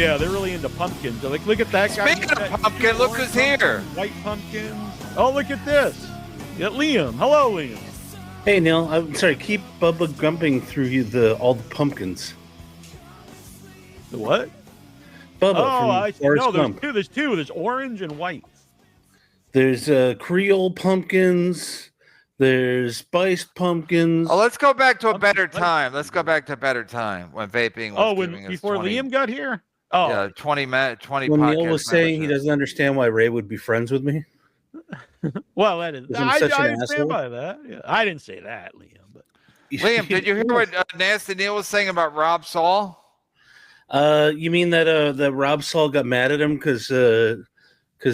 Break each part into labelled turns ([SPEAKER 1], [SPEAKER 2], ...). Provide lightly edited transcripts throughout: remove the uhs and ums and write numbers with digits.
[SPEAKER 1] Yeah, they're really into pumpkins. They're like, look at that guy.
[SPEAKER 2] Speaking of pumpkin, look who's here.
[SPEAKER 1] White pumpkins. Oh, look at this. Yeah, Liam. Hello, Liam.
[SPEAKER 3] Hey, Neal. I'm sorry. Keep Bubba gumping through all the pumpkins.
[SPEAKER 1] The what?
[SPEAKER 3] Bubba
[SPEAKER 1] I
[SPEAKER 3] from Forrest
[SPEAKER 1] no,
[SPEAKER 3] Gump.
[SPEAKER 1] there's two. There's orange and white.
[SPEAKER 3] There's Creole pumpkins. There's spiced pumpkins.
[SPEAKER 2] Oh, let's go back to a better time. Let's go back to a better time when vaping was
[SPEAKER 1] before
[SPEAKER 2] 20,
[SPEAKER 1] Liam got here? Oh.
[SPEAKER 2] Yeah, 20
[SPEAKER 3] when Neal was saying he doesn't understand why Ray would be friends with me.
[SPEAKER 1] Well, that is.
[SPEAKER 3] I
[SPEAKER 1] stand by that. Yeah, I didn't say that, Liam. But
[SPEAKER 2] Liam, did you hear what Nasty Neal was saying about Rob Saul?
[SPEAKER 3] You mean that Rob Saul got mad at him because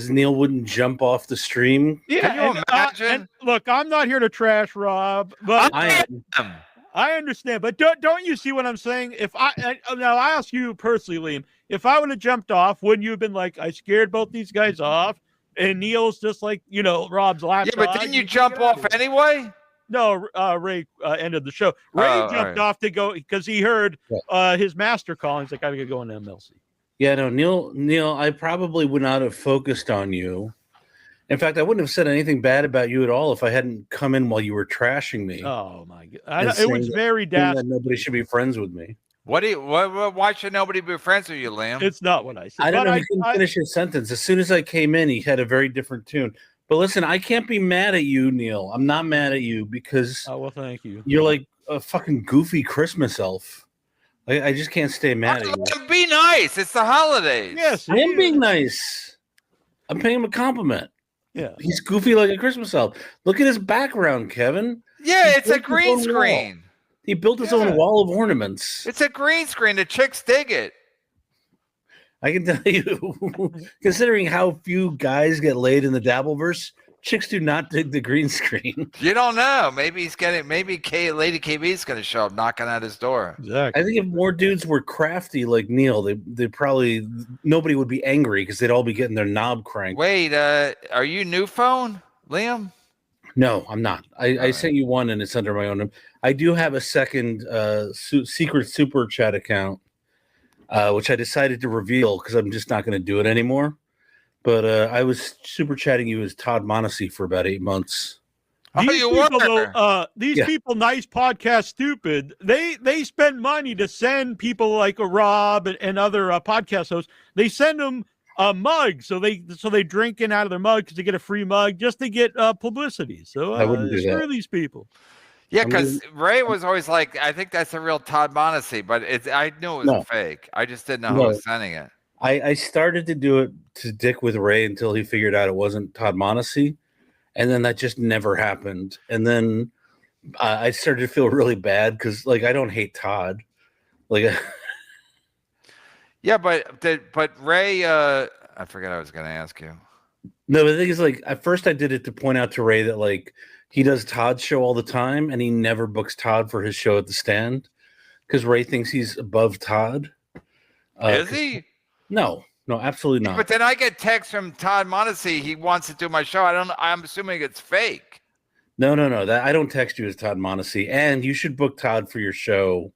[SPEAKER 3] Neal wouldn't jump off the stream?
[SPEAKER 1] Yeah,
[SPEAKER 2] can you imagine?
[SPEAKER 1] Look, I'm not here to trash Rob, but
[SPEAKER 2] I
[SPEAKER 1] understand. But don't you see what I'm saying? If now I ask you personally, Liam, if I would have jumped off, wouldn't you have been like, I scared both ththese guys off, and Neal's just like, Rob's laptop?
[SPEAKER 2] Yeah, but didn't you jump off anyway?
[SPEAKER 1] No, Ray ended the show. Ray jumped off to go because he heard his master call. He's like, I gotta go into MLC.
[SPEAKER 3] Yeah, no, Neal, I probably would not have focused on you. In fact, I wouldn't have said anything bad about you at all if I hadn't come in while you were trashing me.
[SPEAKER 1] Oh my god, it was very dastardly.
[SPEAKER 3] Nobody should be friends with me.
[SPEAKER 2] Why should nobody be friends with you, Liam?
[SPEAKER 1] It's not what I said.
[SPEAKER 3] I don't know. He couldn't finish his sentence. As soon as I came in, he had a very different tune. But listen, I can't be mad at you, Neal. I'm not mad at you because
[SPEAKER 1] well, thank you.
[SPEAKER 3] You're like a fucking goofy Christmas elf. I just can't stay mad at you.
[SPEAKER 2] Be nice. It's the holidays.
[SPEAKER 1] Yes,
[SPEAKER 3] I am being nice. I'm paying him a compliment.
[SPEAKER 1] Yeah,
[SPEAKER 3] he's goofy like a Christmas elf. Look at his background, Kevin.
[SPEAKER 2] Yeah, it's a green screen.
[SPEAKER 3] He built his own wall of ornaments.
[SPEAKER 2] It's a green screen. The chicks dig it.
[SPEAKER 3] I can tell you, considering how few guys get laid in the Dabbleverse, chicks do not dig the green screen.
[SPEAKER 2] You don't know. Maybe he's getting. Maybe Lady KB is going to show up knocking at his door.
[SPEAKER 1] Exactly.
[SPEAKER 3] I think if more dudes were crafty like Neal, they probably nobody would be angry because they'd all be getting their knob cranked.
[SPEAKER 2] Wait, are you new phone, Liam?
[SPEAKER 3] No, I'm not. I sent you one, and it's under my own name. I do have a second secret super chat account, which I decided to reveal because I'm just not going to do it anymore. But I was super chatting you as Todd Na'sty for about 8 months.
[SPEAKER 1] These people, Nice Podcast Stupid, they spend money to send people like a Rob and other podcast hosts. They send them a mug, so they drink in out of their mug because they get a free mug just to get publicity. So
[SPEAKER 3] I wouldn't do
[SPEAKER 1] screw
[SPEAKER 3] that.
[SPEAKER 1] These people.
[SPEAKER 2] Yeah, because Ray was always like, I think that's a real Todd Na'sty, but I knew it was a fake. I just didn't know who was sending it.
[SPEAKER 3] I started to do it to dick with Ray until he figured out it wasn't Todd Na'sty, and then that just never happened. And then I started to feel really bad because, like, I don't hate Todd. Like,
[SPEAKER 2] yeah, but Ray, I forget I was going to ask you.
[SPEAKER 3] No, but the thing is, like, at first I did it to point out to Ray that, like, he does Todd's show all the time, and he never books Todd for his show at the stand because Ray thinks he's above Todd.
[SPEAKER 2] Is he?
[SPEAKER 3] No, absolutely not.
[SPEAKER 2] But then I get texts from Todd Na'sty. He wants to do my show. I'm assuming it's fake.
[SPEAKER 3] No. That I don't text you as Todd Na'sty, and you should book Todd for your show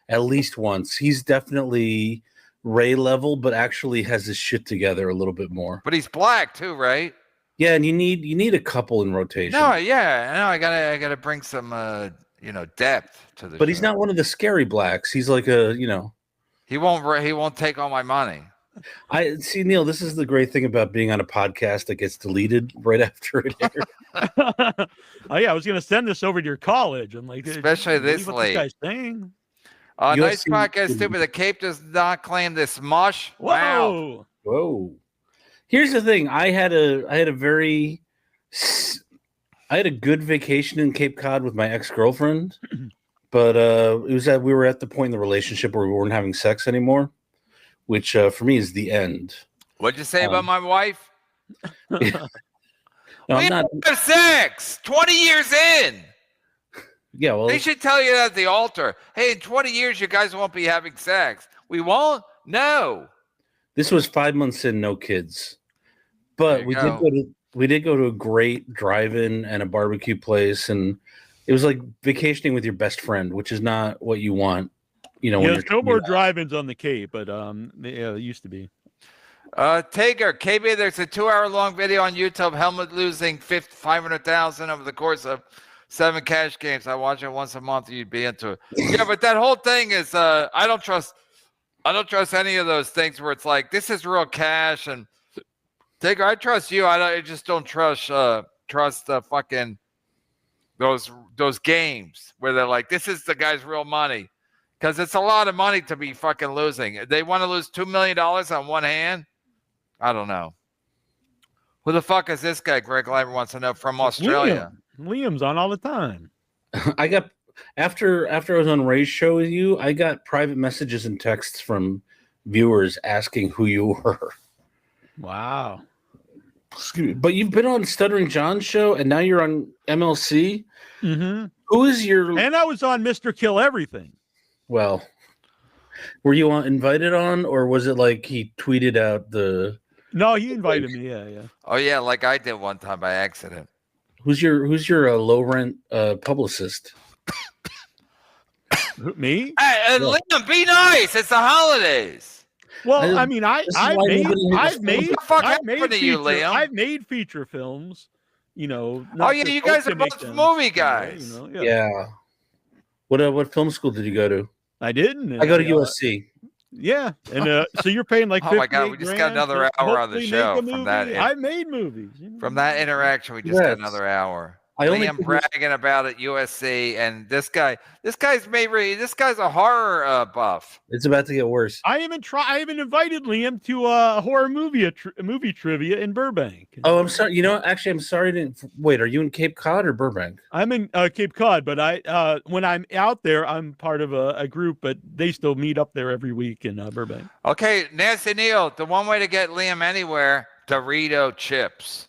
[SPEAKER 3] at least once. He's definitely Ray level, but actually has his shit together a little bit more.
[SPEAKER 2] But he's black too, right?
[SPEAKER 3] Yeah, and you need a couple in rotation.
[SPEAKER 2] No, I gotta bring some depth to the.
[SPEAKER 3] But
[SPEAKER 2] show.
[SPEAKER 3] he's not one of the scary blacks. He's like a
[SPEAKER 2] He won't take all my money.
[SPEAKER 3] I see, Neal. This is the great thing about being on a podcast that gets deleted right after it airs.
[SPEAKER 1] Oh yeah, I was gonna send this over to your college. I'm like,
[SPEAKER 2] especially this late.
[SPEAKER 1] This guy's saying.
[SPEAKER 2] Nice podcast, stupid. The Cape does not claim this mush.
[SPEAKER 1] Whoa.
[SPEAKER 3] Whoa. Here's the thing. I had a good vacation in Cape Cod with my ex-girlfriend, but it was that we were at the point in the relationship where we weren't having sex anymore, which for me is the end.
[SPEAKER 2] What'd you say about my wife?
[SPEAKER 3] No,
[SPEAKER 2] we don't have sex 20 years in.
[SPEAKER 3] Yeah, well,
[SPEAKER 2] they should tell you at the altar. Hey, in 20 years, you guys won't be having sex. We won't? No.
[SPEAKER 3] This was 5 months in, no kids. But we did go to a great drive-in and a barbecue place, and it was like vacationing with your best friend, which is not what you want
[SPEAKER 1] there's no more drive-ins on the Cape, but it used to be.
[SPEAKER 2] Tager, KB, there's a 2-hour-long video on YouTube. Helmet losing $500,000 over the course of 7 cash games. I watch it once a month. You'd be into it. Yeah, but that whole thing is I don't trust any of those things where it's like this is real cash. And Tager, I trust you. I just don't trust fucking those games where they're like this is the guy's real money, because it's a lot of money to be fucking losing. They want to lose $2 million on one hand. I don't know. Who the fuck is this guy? Greg Leiber wants to know from Australia.
[SPEAKER 1] Liam's on all the time.
[SPEAKER 3] I got after I was on Ray's show with you, I got private messages and texts from viewers asking who you were.
[SPEAKER 1] Wow.
[SPEAKER 3] But you've been on Stuttering John's show, and now you're on MLC.
[SPEAKER 1] Mm-hmm.
[SPEAKER 3] Who is your?
[SPEAKER 1] And I was on Mr. Kill Everything.
[SPEAKER 3] Well, were you invited on, or was it like he tweeted out the?
[SPEAKER 1] No, he invited me. Yeah.
[SPEAKER 2] Oh yeah, like I did one time by accident.
[SPEAKER 3] Who's your low rent publicist?
[SPEAKER 1] Me?
[SPEAKER 2] Hey, Liam, be nice. It's the holidays.
[SPEAKER 1] Well, I mean, I've made feature films.
[SPEAKER 2] Oh yeah, you guys are both movie guys.
[SPEAKER 3] Yeah. What film school did you go to?
[SPEAKER 1] I didn't.
[SPEAKER 3] I go to USC.
[SPEAKER 1] Yeah, and so you're paying like
[SPEAKER 2] oh my god, we just got another hour on the show from that.
[SPEAKER 1] I made movies.
[SPEAKER 2] From that interaction, we just got another hour. Liam bragging about it, USC, and this guy's a horror buff.
[SPEAKER 3] It's about to get worse.
[SPEAKER 1] I even invited Liam to a horror movie trivia in Burbank.
[SPEAKER 3] Oh, I'm sorry. I'm sorry to wait. Are you in Cape Cod or Burbank?
[SPEAKER 1] I'm in Cape Cod, but when I'm out there, I'm part of a group, but they still meet up there every week in Burbank.
[SPEAKER 2] Okay, Năsty Neal, the one way to get Liam anywhere, Dorito chips.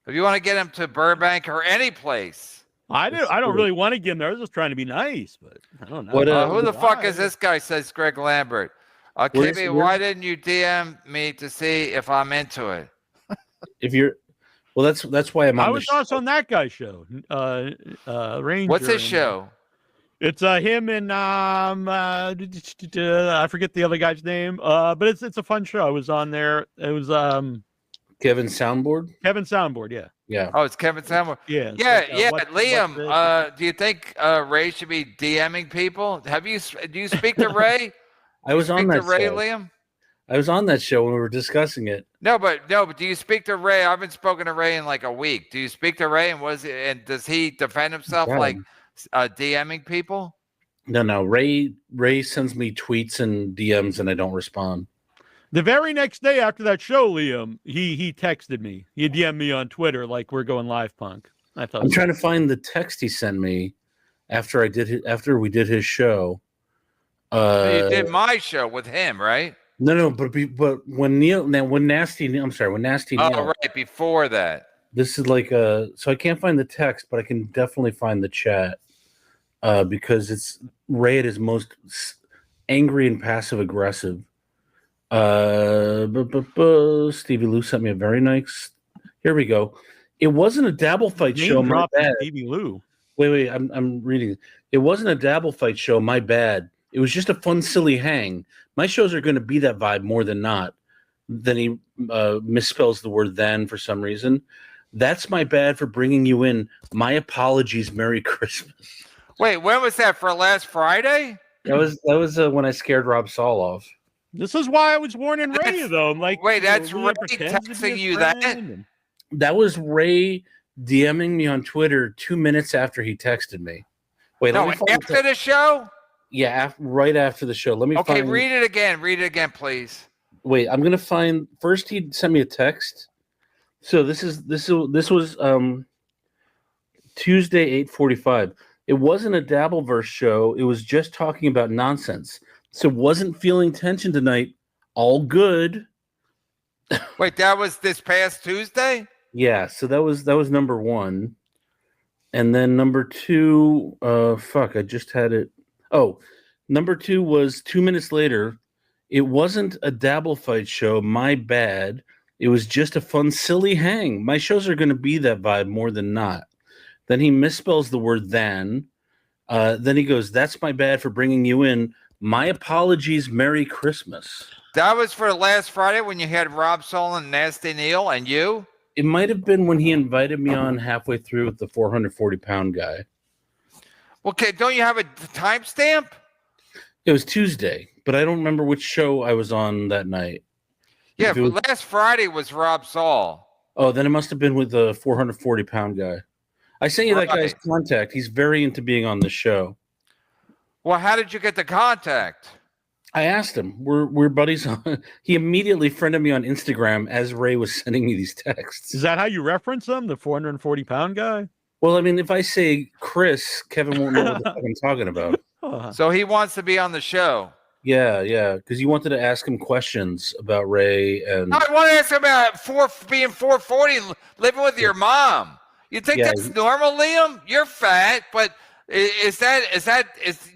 [SPEAKER 2] If you want to get him to Burbank or any place.
[SPEAKER 1] I don't really want to get him there. I was just trying to be nice, but I don't know.
[SPEAKER 2] Who the fuck is this guy, says Greg Lambert. KB, why didn't you DM me to see if I'm into it?
[SPEAKER 3] That's why I'm on
[SPEAKER 1] I was also on that guy's show. Ranger.
[SPEAKER 2] What's his show?
[SPEAKER 1] It's him and I forget the other guy's name. But it's a fun show. I was on there. It was
[SPEAKER 3] Kevin Soundboard?
[SPEAKER 1] Kevin Soundboard, yeah.
[SPEAKER 3] Yeah.
[SPEAKER 2] Oh, it's Kevin Soundboard.
[SPEAKER 1] Yeah.
[SPEAKER 2] Liam, do you think Ray should be DMing people? Do you speak to Ray?
[SPEAKER 3] I was on that
[SPEAKER 2] Ray,
[SPEAKER 3] show.
[SPEAKER 2] Liam?
[SPEAKER 3] I was on that show when we were discussing it.
[SPEAKER 2] No, but do you speak to Ray? I haven't spoken to Ray in like a week. Do you speak to Ray, and does he defend himself like DMing people?
[SPEAKER 3] No. Ray sends me tweets and DMs and I don't respond.
[SPEAKER 1] The very next day after that show, Liam, he texted me. He DM'd me on Twitter like we're going live, punk.
[SPEAKER 3] I'm trying to find the text he sent me after we did his show.
[SPEAKER 2] You did my show with him, right?
[SPEAKER 3] No, but when Năsty Neal.
[SPEAKER 2] Oh, right, before that.
[SPEAKER 3] This is like so I can't find the text, but I can definitely find the chat because it's Ray at his most angry and passive aggressive. Stevie Lou sent me a very nice. Here we go. It wasn't a Dabble fight show. My bad.
[SPEAKER 1] Stevie Lou.
[SPEAKER 3] Wait. I'm reading. It wasn't a Dabble fight show. My bad. It was just a fun, silly hang. My shows are going to be that vibe more than not. Then he misspells the word "then" for some reason. That's my bad for bringing you in. My apologies. Merry Christmas.
[SPEAKER 2] Wait, when was that? For last Friday?
[SPEAKER 3] That was when I scared Rob Saul off.
[SPEAKER 1] This is why I was warning Ray, though. I'm like,
[SPEAKER 2] wait, that's Ray texting you that?
[SPEAKER 3] That was Ray DMing me on Twitter 2 minutes after he texted me. Wait,
[SPEAKER 2] no, after the show?
[SPEAKER 3] Yeah, right after the show. Let me.
[SPEAKER 2] Okay, read it again. Read it again, please.
[SPEAKER 3] Wait, I'm gonna find. First, he sent me a text. So this was Tuesday 8:45. It wasn't a Dabbleverse show. It was just talking about nonsense. So wasn't feeling tension tonight. All good.
[SPEAKER 2] Wait, that was this past Tuesday?
[SPEAKER 3] Yeah, so that was number one. And then number two, I just had it. Oh, number two was 2 minutes later. It wasn't a Dabble fight show. My bad. It was just a fun, silly hang. My shows are going to be that vibe more than not. Then he misspells the word "than." Then he goes, "That's my bad for bringing you in. My apologies. Merry Christmas."
[SPEAKER 2] That was for last Friday when you had Rob Solon, Năsty Neal, and you?
[SPEAKER 3] It might have been when he invited me on halfway through with the 440-pound guy.
[SPEAKER 2] Okay, don't you have a timestamp?
[SPEAKER 3] It was Tuesday, but I don't remember which show I was on that night.
[SPEAKER 2] Yeah, but last Friday was Rob Saul.
[SPEAKER 3] Oh, then it must have been with the 440-pound guy. I sent you that guy's contact. He's very into being on the show.
[SPEAKER 2] Well, how did you get the contact?
[SPEAKER 3] I asked him. We're buddies. He immediately friended me on Instagram as Ray was sending me these texts.
[SPEAKER 1] Is that how you reference him, the 440-pound guy?
[SPEAKER 3] Well, I mean, if I say Chris, Kevin won't know what the fuck I'm talking about.
[SPEAKER 2] So he wants to be on the show.
[SPEAKER 3] Yeah, because you wanted to ask him questions about Ray and.
[SPEAKER 2] No, I want to ask him about being 440 and living with your mom. You think that's normal, Liam? You're fat, but is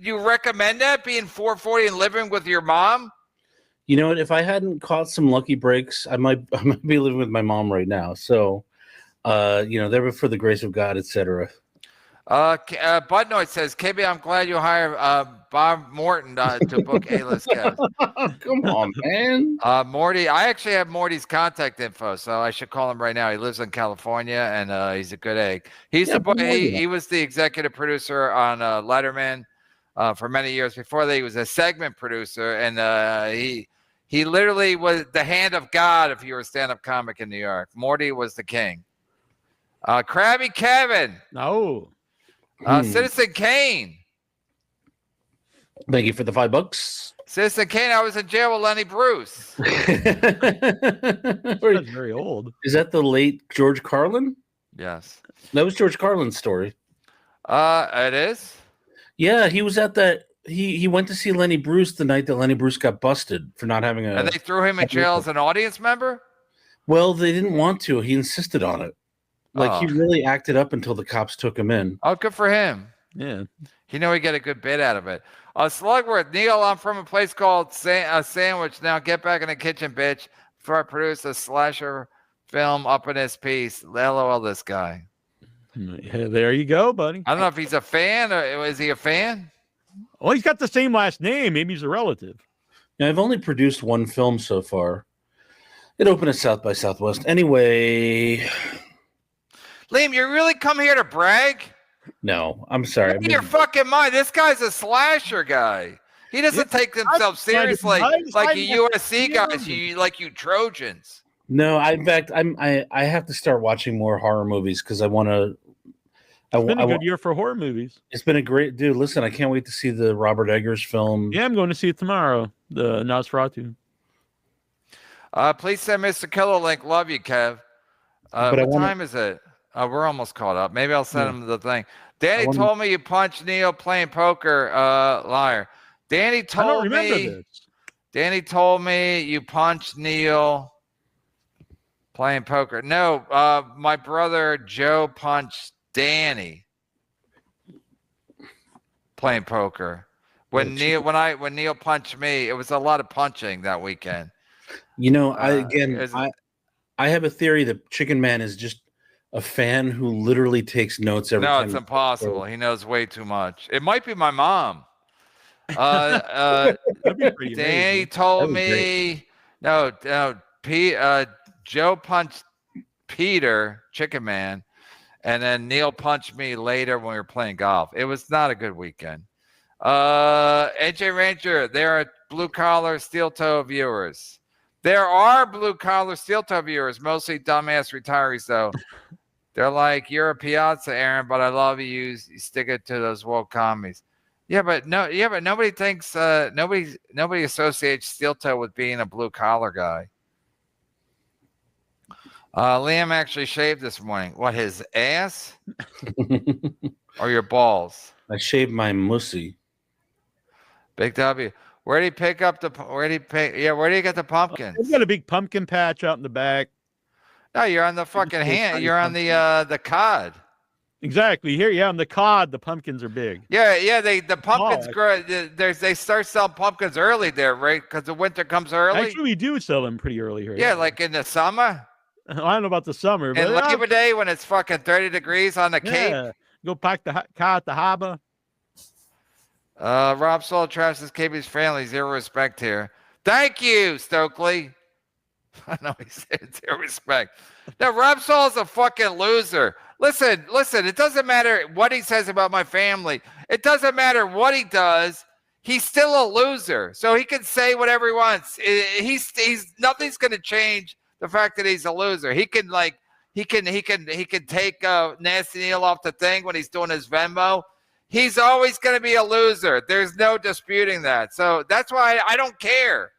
[SPEAKER 2] you recommend that, being 440 and living with your mom?
[SPEAKER 3] You know what? If I hadn't caught some lucky breaks, I might be living with my mom right now. So, there were for the grace of God, etc.
[SPEAKER 2] Budnoid says, KB, I'm glad you hired Bob Morton to book A-list guests.
[SPEAKER 3] Come on, man.
[SPEAKER 2] Morty, I actually have Morty's contact info, so I should call him right now. He lives in California, and he's a good egg. He was the executive producer on Letterman for many years. Before that, he was a segment producer, and he literally was the hand of God if you were a stand-up comic in New York. Morty was the king. Krabby Kevin.
[SPEAKER 1] No.
[SPEAKER 2] Citizen Kane.
[SPEAKER 3] Thank you for the $5.
[SPEAKER 2] Citizen Kane, I was in jail with Lenny Bruce.
[SPEAKER 1] That's very old.
[SPEAKER 3] Is that the late George Carlin?
[SPEAKER 2] Yes.
[SPEAKER 3] That was George Carlin's story.
[SPEAKER 2] It is?
[SPEAKER 3] Yeah, he was at that. He went to see Lenny Bruce the night that Lenny Bruce got busted for not having a.
[SPEAKER 2] And they threw him in jail as an audience member?
[SPEAKER 3] Well, they didn't want to. He insisted on it. He really acted up until the cops took him in.
[SPEAKER 2] Oh, good for him.
[SPEAKER 1] Yeah.
[SPEAKER 2] He get a good bit out of it. Slugworth, Neal, I'm from a place called Sandwich. Now get back in the kitchen, bitch, before I produce a slasher film up in this piece. LOL, this guy.
[SPEAKER 1] Yeah, there you go, buddy.
[SPEAKER 2] I don't know if he's a fan or is he a fan?
[SPEAKER 1] Well, he's got the same last name. Maybe he's a relative.
[SPEAKER 3] Now, I've only produced one film so far. It opened at South by Southwest. Anyway...
[SPEAKER 2] Liam, you really come here to brag?
[SPEAKER 3] No, I'm sorry.
[SPEAKER 2] In your fucking mind, this guy's a slasher guy. He doesn't take himself seriously like you USC guys, you Trojans.
[SPEAKER 3] No, in fact, I have to start watching more horror movies because I want to.
[SPEAKER 1] It's been a good year for horror movies.
[SPEAKER 3] It's been a great dude. Listen, I can't wait to see the Robert Eggers film.
[SPEAKER 1] Yeah, I'm going to see it tomorrow. The Nosferatu.
[SPEAKER 2] Please send Mr. Killer link. Love you, Kev. What time is it? We're almost caught up. Maybe I'll send him the thing. Danny told me you punched Neal playing poker. Liar. Danny told me. Danny told me you punched Neal playing poker. No, my brother Joe punched Danny playing poker. When Neal punched me, it was a lot of punching that weekend.
[SPEAKER 3] I have a theory that Chicken Man is just a fan who literally takes notes every time.
[SPEAKER 2] No, it's impossible. He knows way too much. It might be my mom. Danny told me Joe punched Peter, Chicken Man, and then Neal punched me later when we were playing golf. It was not a good weekend. AJ Ranger, there are blue-collar steel-toe viewers. There are blue-collar steel-toe viewers, mostly dumbass retirees, though. They're like, you're a Piazza, Aaron, but I love you stick it to those woke commies. But nobody thinks nobody associates steel toe with being a blue collar guy. Liam actually shaved this morning. What, his ass? Or your balls?
[SPEAKER 3] I shaved my mussy.
[SPEAKER 2] Big W. Where did he pick up where do you get the pumpkins?
[SPEAKER 1] We've got a big pumpkin patch out in the back.
[SPEAKER 2] No, you're on the fucking hand. You're on the cod.
[SPEAKER 1] Exactly. Here, on the cod, the pumpkins are big.
[SPEAKER 2] Yeah. The pumpkins grow. They start selling pumpkins early there, right? Because the winter comes early.
[SPEAKER 1] Actually, we do sell them pretty early here.
[SPEAKER 2] Yeah, like in the summer.
[SPEAKER 1] I don't know about the summer, but
[SPEAKER 2] and Labor Day when it's fucking 30 degrees on the Cape.
[SPEAKER 1] Go pack the car at the harbor.
[SPEAKER 2] Rob Saul trashes KB's family. Zero respect here. Thank you, Stokely. I know he said zero respect. Now, Rob Saul's a fucking loser. Listen. It doesn't matter what he says about my family. It doesn't matter what he does. He's still a loser. So he can say whatever he wants. He's nothing's going to change the fact that he's a loser. He can take Nasty Neal off the thing when he's doing his Venmo. He's always going to be a loser. There's no disputing that. So that's why I don't care.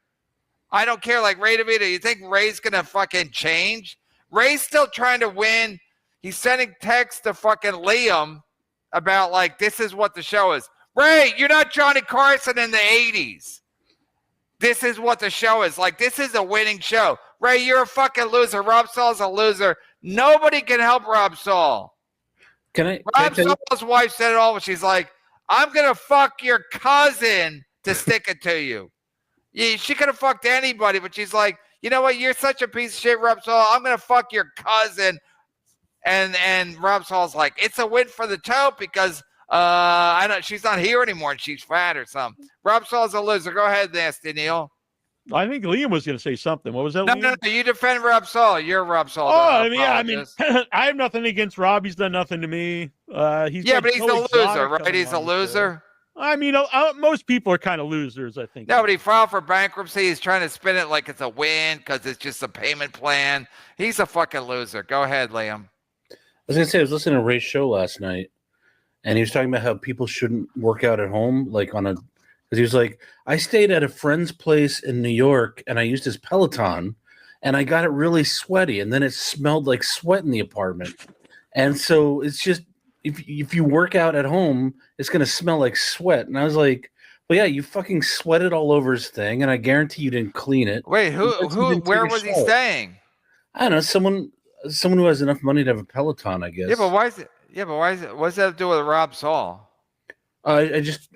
[SPEAKER 2] I don't care. Like Ray DeVito, you think Ray's going to fucking change? Ray's still trying to win. He's sending texts to fucking Liam about like, this is what the show is. Ray, you're not Johnny Carson in the 80s. This is what the show is. Like, this is a winning show. Ray, you're a fucking loser. Rob Saul's a loser. Nobody can help Rob Saul. Rob Saul's wife said it all. She's like, I'm going to fuck your cousin to stick it to you. Yeah, she could have fucked anybody, but she's like, you know what? You're such a piece of shit, Rob Saul. I'm going to fuck your cousin. And Rob Saul's like, it's a win for the toe because I know she's not here anymore and she's fat or something. Rob Saul's a loser. Go ahead, Nasty Neal.
[SPEAKER 1] I think Liam was going to say something. What was that?
[SPEAKER 2] No, you defend Rob Saul. You're Rob Saul.
[SPEAKER 1] Oh, I mean, I have nothing against Rob. He's done nothing to me. But he's a loser,
[SPEAKER 2] right? He's a loser.
[SPEAKER 1] I mean, most people are kind of losers, I think.
[SPEAKER 2] No, but he filed for bankruptcy. He's trying to spin it like it's a win because it's just a payment plan. He's a fucking loser. Go ahead, Liam.
[SPEAKER 3] I was going to say, I was listening to Ray's show last night, and he was talking about how people shouldn't work out at home, like because he was like, I stayed at a friend's place in New York, and I used his Peloton, and I got it really sweaty, and then it smelled like sweat in the apartment. And so it's just, if you work out at home, it's going to smell like sweat. And I was like, well, yeah, you fucking sweated all over his thing, and I guarantee you didn't clean it.
[SPEAKER 2] Wait, where was he staying?
[SPEAKER 3] I don't know, someone who has enough money to have a Peloton, I guess.
[SPEAKER 2] Yeah, but why is it? What's that to do with Rob Saul?
[SPEAKER 3] I just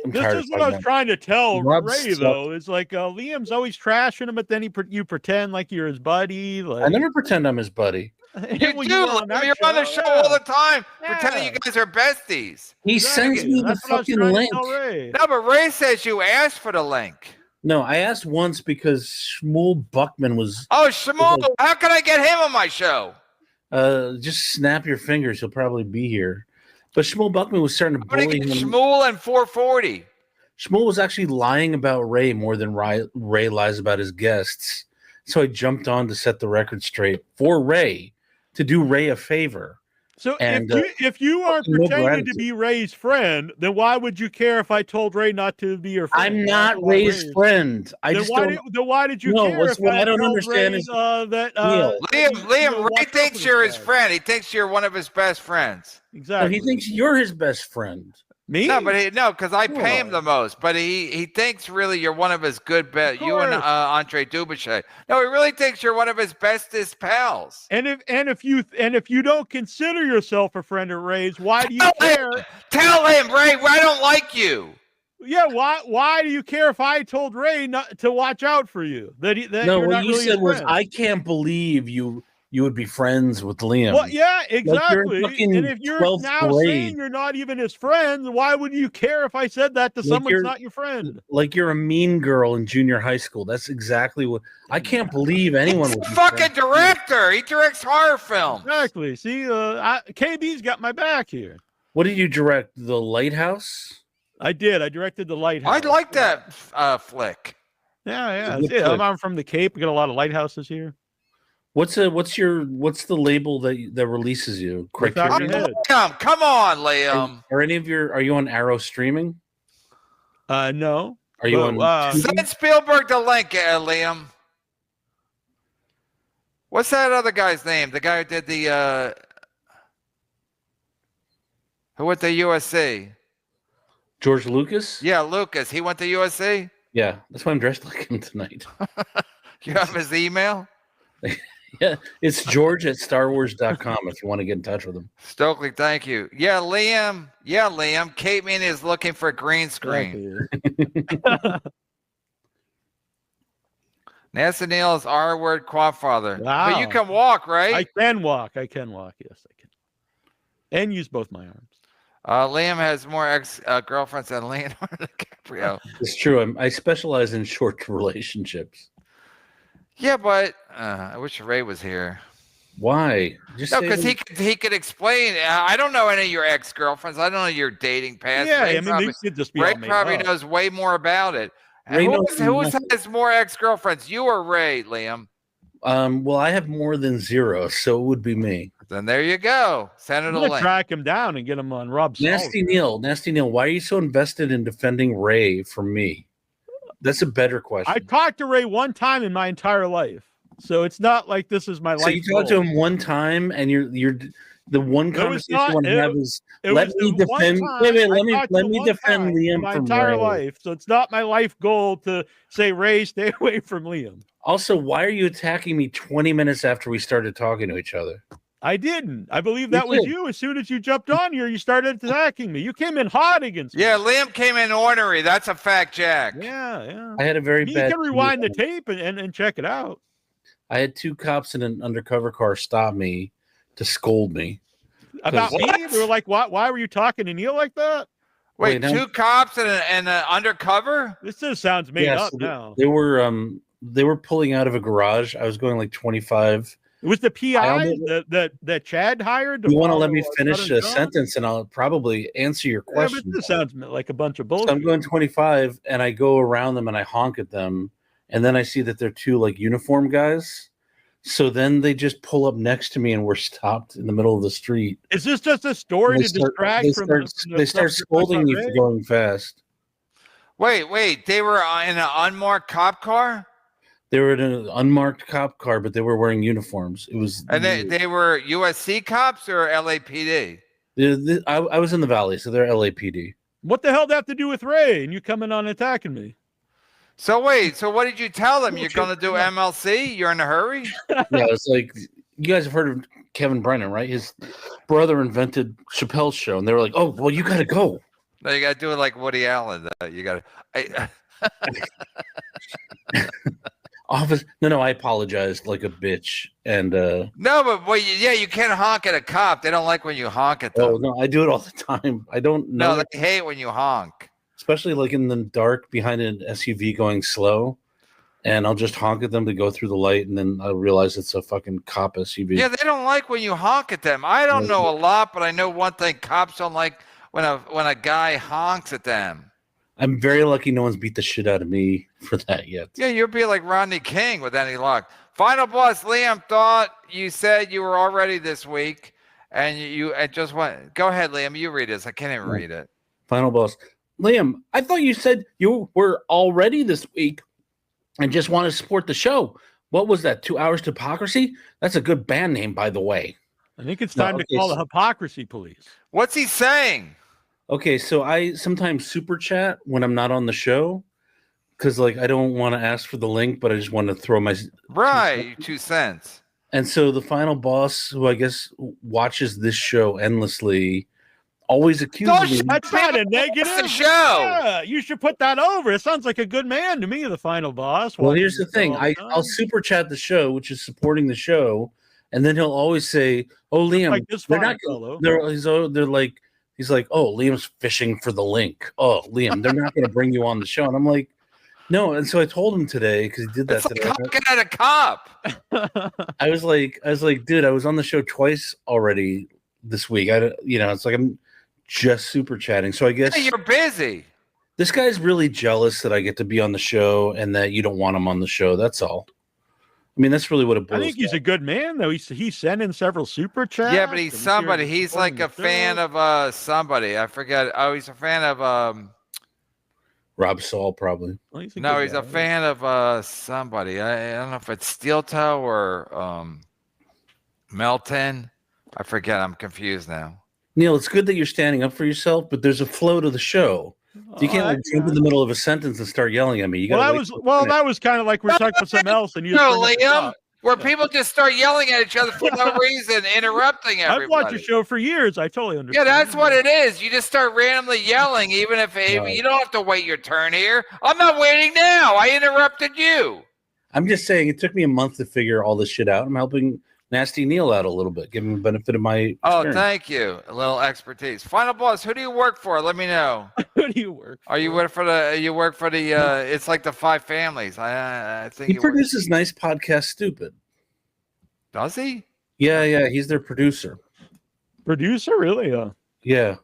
[SPEAKER 1] this is what I was trying to tell Ray, though. It's like Liam's always trashing him, but then you pretend like you're his buddy. Like,
[SPEAKER 3] I never pretend I'm his buddy.
[SPEAKER 2] You do. You're on the show all the time, pretending you guys are besties.
[SPEAKER 3] He sends me the fucking link.
[SPEAKER 2] No, but Ray says you asked for the link.
[SPEAKER 3] No, I asked once because Shmuel Buckman was.
[SPEAKER 2] Oh, Shmuel! Like, how can I get him on my show?
[SPEAKER 3] Just snap your fingers. He'll probably be here. But Shmuel Buckman was starting to bully him.
[SPEAKER 2] Shmuel and 440.
[SPEAKER 3] Shmuel was actually lying about Ray more than Ray lies about his guests. So I jumped on to set the record straight for Ray, to do Ray a favor.
[SPEAKER 1] So if you aren't pretending to be Ray's friend, then why would you care if I told Ray not to be your friend?
[SPEAKER 3] I'm not Ray's friend.
[SPEAKER 1] Why did you care?
[SPEAKER 3] What I don't understand is
[SPEAKER 2] Liam, Ray thinks you're his friend. He thinks you're one of his best friends.
[SPEAKER 1] Exactly.
[SPEAKER 3] No, he thinks you're his best friend.
[SPEAKER 1] Me?
[SPEAKER 2] No, but because I pay him the most. But he thinks really you're one of his good best. You and Andre Dubuchet. No, he really thinks you're one of his bestest pals.
[SPEAKER 1] And if you don't consider yourself a friend of Ray's, why do you care?
[SPEAKER 2] Tell him, Ray, I don't like you.
[SPEAKER 1] Yeah, why do you care if I told Ray not to watch out for you? What
[SPEAKER 3] you said was, I can't believe you would be friends with Liam.
[SPEAKER 1] Well, yeah, exactly. And if you're now saying you're not even his friend, why would you care if I said that to someone who's not your friend?
[SPEAKER 3] Like you're a mean girl in junior high school. That's exactly what I can't believe anyone would.
[SPEAKER 2] He's a fucking director. He directs horror films.
[SPEAKER 1] Exactly. See, KB's got my back here.
[SPEAKER 3] What did you direct? The Lighthouse?
[SPEAKER 1] I did. I directed The Lighthouse.
[SPEAKER 2] I like that flick.
[SPEAKER 1] Yeah. I'm from the Cape. We got a lot of lighthouses here.
[SPEAKER 3] What's the label that releases you? Criterion?
[SPEAKER 2] Come on, Liam.
[SPEAKER 3] Are you on Arrow streaming?
[SPEAKER 1] No.
[SPEAKER 3] Are you on?
[SPEAKER 2] Send Spielberg the link, Liam. What's that other guy's name? The guy who did who went to USC?
[SPEAKER 3] George Lucas?
[SPEAKER 2] Yeah, Lucas. He went to USC?
[SPEAKER 3] Yeah, that's why I'm dressed like him tonight.
[SPEAKER 2] You have his email?
[SPEAKER 3] Yeah, it's George@StarWars.com if you want to get in touch with him.
[SPEAKER 2] Stokely, thank you. Yeah, Liam. Kate Meany is looking for a green screen. Nasty Neal is R-word quadfather.
[SPEAKER 1] Wow.
[SPEAKER 2] But you can walk, right?
[SPEAKER 1] I can walk. Yes, I can. And use both my arms.
[SPEAKER 2] Liam has more ex-girlfriends than Leonardo DiCaprio.
[SPEAKER 3] It's true. I specialize in short relationships.
[SPEAKER 2] Yeah, but I wish Ray was here.
[SPEAKER 3] Why? Just
[SPEAKER 2] no, because he could explain. I don't know any of your ex-girlfriends. I don't know your dating past.
[SPEAKER 1] Yeah,
[SPEAKER 2] Ray
[SPEAKER 1] I mean, they could just be
[SPEAKER 2] Ray
[SPEAKER 1] all made
[SPEAKER 2] probably
[SPEAKER 1] up.
[SPEAKER 2] knows way more about it.
[SPEAKER 3] Ray
[SPEAKER 2] Who
[SPEAKER 3] knows
[SPEAKER 2] has more ex-girlfriends, you or Ray, Liam?
[SPEAKER 3] Well, I have more than 0, so it would be me.
[SPEAKER 2] Then there you go. Send it a link.
[SPEAKER 1] Track him down and get him on Rob's.
[SPEAKER 3] Nasty Neal, why are you so invested in defending Ray from me? That's a better question.
[SPEAKER 1] I talked to Ray one time in my entire life, so it's not like this is my life.
[SPEAKER 3] So you talked to him one time, and you're the one conversation you want to have is let me defend. Let me defend Liam
[SPEAKER 1] my
[SPEAKER 3] from
[SPEAKER 1] entire
[SPEAKER 3] Ray.
[SPEAKER 1] life. So it's not my life goal to say, Ray, stay away from Liam.
[SPEAKER 3] Also, why are you attacking me 20 minutes after we started talking to each other?
[SPEAKER 1] I didn't. I believe that was you. As soon as you jumped on here, you started attacking me. You came in hot against me.
[SPEAKER 2] Yeah, Liam came in ornery. That's a fact, Jack.
[SPEAKER 1] Yeah.
[SPEAKER 3] I had a very bad.
[SPEAKER 1] You can rewind the tape and check it out.
[SPEAKER 3] I had 2 cops in an undercover car stop me to scold me.
[SPEAKER 1] About me? They were like, why were you talking to Neal like that?
[SPEAKER 2] Wait, 2 cops and an undercover?
[SPEAKER 1] This just sounds made up now.
[SPEAKER 3] They were pulling out of a garage. I was going like 25.
[SPEAKER 1] It was the PI that Chad hired.
[SPEAKER 3] You want to let me finish a sentence, and I'll probably answer your question.
[SPEAKER 1] But this sounds like a bunch of bullshit.
[SPEAKER 3] So I'm going 25, and I go around them, and I honk at them, and then I see that they're 2 like uniform guys. So then they just pull up next to me, and we're stopped in the middle of the street.
[SPEAKER 1] Is this just a story to distract from?
[SPEAKER 3] They start scolding me for going fast.
[SPEAKER 2] Wait! They were in an unmarked cop car.
[SPEAKER 3] They were in an unmarked cop car, but they were wearing uniforms. It was,
[SPEAKER 2] and they were USC cops or LAPD.
[SPEAKER 3] I was in the Valley, so they're LAPD.
[SPEAKER 1] What the hell did that have to do with Ray and you coming on attacking me?
[SPEAKER 2] So wait, so what did you tell them? You're going to do MLC? You're in a hurry?
[SPEAKER 3] Yeah, it's like you guys have heard of Kevin Brennan, right? His brother invented Chappelle's show, and they were like, "Oh, well, you got to go."
[SPEAKER 2] No, you got to do it like Woody Allen. You got to.
[SPEAKER 3] Office. No, I apologized like a bitch. And
[SPEAKER 2] no, but you can't honk at a cop. They don't like when you honk at them.
[SPEAKER 3] Oh no, I do it all the time. I don't know.
[SPEAKER 2] No, they hate when you honk.
[SPEAKER 3] Especially like in the dark behind an SUV going slow. And I'll just honk at them to go through the light, and then I'll realize it's a fucking cop SUV.
[SPEAKER 2] Yeah, they don't like when you honk at them. I don't know a lot, but I know one thing: cops don't like when a guy honks at them.
[SPEAKER 3] I'm very lucky no one's beat the shit out of me for that yet.
[SPEAKER 2] Yeah, you'll be like Rodney King with any luck. Final boss, Liam thought you said you were all ready this week, and you just went. Go ahead, Liam. You read this. I can't even read it.
[SPEAKER 3] Final boss, Liam. I thought you said you were all ready this week, and just want to support the show. What was that? 2 Hours to Hypocrisy? That's a good band name, by the way.
[SPEAKER 1] I think it's time to call the Hypocrisy Police.
[SPEAKER 2] What's he saying?
[SPEAKER 3] Okay, so I sometimes super chat when I'm not on the show because, like, I don't want to ask for the link, but I just want to throw my
[SPEAKER 2] 2 cents.
[SPEAKER 3] And so the final boss, who I guess watches this show endlessly, always accuses me.
[SPEAKER 1] That's not a negative.
[SPEAKER 2] The show.
[SPEAKER 1] Yeah, you should put that over. It sounds like a good man to me. The final boss.
[SPEAKER 3] Well, here's the thing: I'll super chat the show, which is supporting the show, and then he'll always say, "Oh, Liam,
[SPEAKER 1] like
[SPEAKER 3] they're not. They're like." He's like, "Oh, Liam's fishing for the link. Oh, Liam, they're not going to bring you on the show." And I'm like, "No." And so I told him today because he did that today.
[SPEAKER 2] Honking at a cop.
[SPEAKER 3] I was like, dude, I was on the show twice already this week. It's like I'm just super chatting. So I guess
[SPEAKER 2] you're busy.
[SPEAKER 3] This guy's really jealous that I get to be on the show and that you don't want him on the show. That's all. I mean, that's really what it boils down.
[SPEAKER 1] I think he's a good man, though. He sent in several super chats.
[SPEAKER 2] Yeah, but he's somebody. He's like a fan of somebody. I forget. Oh, he's a fan of
[SPEAKER 3] Rob Saul, probably.
[SPEAKER 1] Well, he's
[SPEAKER 2] a fan of somebody. I don't know if it's Steel Toe or Melton. I forget. I'm confused now.
[SPEAKER 3] Neal, it's good that you're standing up for yourself, but there's a flow to the show. You can't jump in the middle of a sentence and start yelling at me. You
[SPEAKER 1] that was kind of like we're talking about something else, and you.
[SPEAKER 2] No, Liam, where people just start yelling at each other for no reason, interrupting everybody.
[SPEAKER 1] I've watched the show for years. I totally understand.
[SPEAKER 2] Yeah, that's what it is. You just start randomly yelling, even if you don't have to wait your turn here. I'm not waiting now. I interrupted you.
[SPEAKER 3] I'm just saying it took me a month to figure all this shit out. I'm helping Năsty Neal out a little bit, give him the benefit of my experience.
[SPEAKER 2] Oh, thank you. A little expertise. Final boss, who do you work for? Let me know.
[SPEAKER 1] Who do you work for?
[SPEAKER 2] Are you work for the? You work for the? It's like the Five Families. I think
[SPEAKER 3] he produces nice podcast. Stupid.
[SPEAKER 2] Does he?
[SPEAKER 3] Yeah. He's their producer.
[SPEAKER 1] Producer, really?
[SPEAKER 3] Yeah.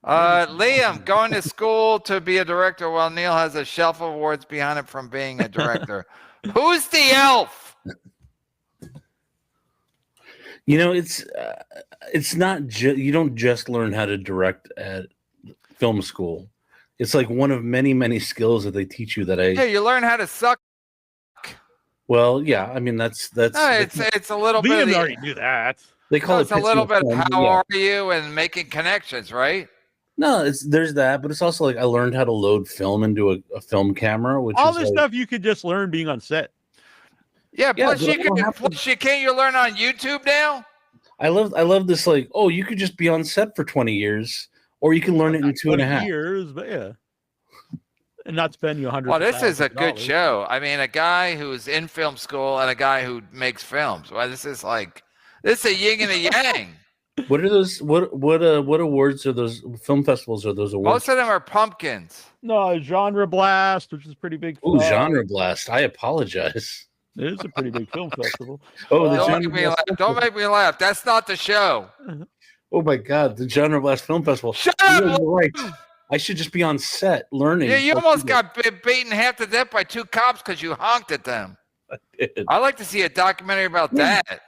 [SPEAKER 2] Liam, going to school to be a director while Neal has a shelf of awards behind him from being a director. Who's the elf?
[SPEAKER 3] You know, it's not you don't just learn how to direct at film school. It's like one of many skills that they teach you that
[SPEAKER 2] Yeah, you learn how to suck.
[SPEAKER 3] Well, yeah, I mean that's
[SPEAKER 2] No, it's a little bit.
[SPEAKER 1] Liam already knew that.
[SPEAKER 3] They call
[SPEAKER 2] it's
[SPEAKER 3] it
[SPEAKER 2] a little bit.
[SPEAKER 3] film,
[SPEAKER 2] How are you and making connections, right?
[SPEAKER 3] No, there's that, but it's also like I learned how to load film into a film camera, which
[SPEAKER 1] all
[SPEAKER 3] is
[SPEAKER 1] this
[SPEAKER 3] like,
[SPEAKER 1] stuff you could just learn being on set.
[SPEAKER 2] Yeah, plus
[SPEAKER 3] but
[SPEAKER 2] can't you learn on YouTube now?
[SPEAKER 3] I love this, like, oh, you could just be on set for 20 years, or you can learn it in 2.5
[SPEAKER 1] years, but yeah. And not spend you $100.
[SPEAKER 2] Well, this is a good show. I mean, a guy who's in film school and a guy who makes films. Well, this is a yin and a yang.
[SPEAKER 3] What are those? What awards are those? Film festivals are those awards?
[SPEAKER 2] Most of them are pumpkins.
[SPEAKER 1] No, Genre Blast, which is pretty big.
[SPEAKER 3] Oh, Genre Blast. I apologize.
[SPEAKER 1] It is a pretty big film festival.
[SPEAKER 3] Oh,
[SPEAKER 2] Don't make me laugh. That's not the show.
[SPEAKER 3] Oh my God, the Genre Blast Film Festival.
[SPEAKER 2] Shut up!
[SPEAKER 3] You're right. I should just be on set learning.
[SPEAKER 2] Yeah, you almost got beaten half to death by 2 cops because you honked at them.
[SPEAKER 3] I did.
[SPEAKER 2] I'd like to see a documentary about that.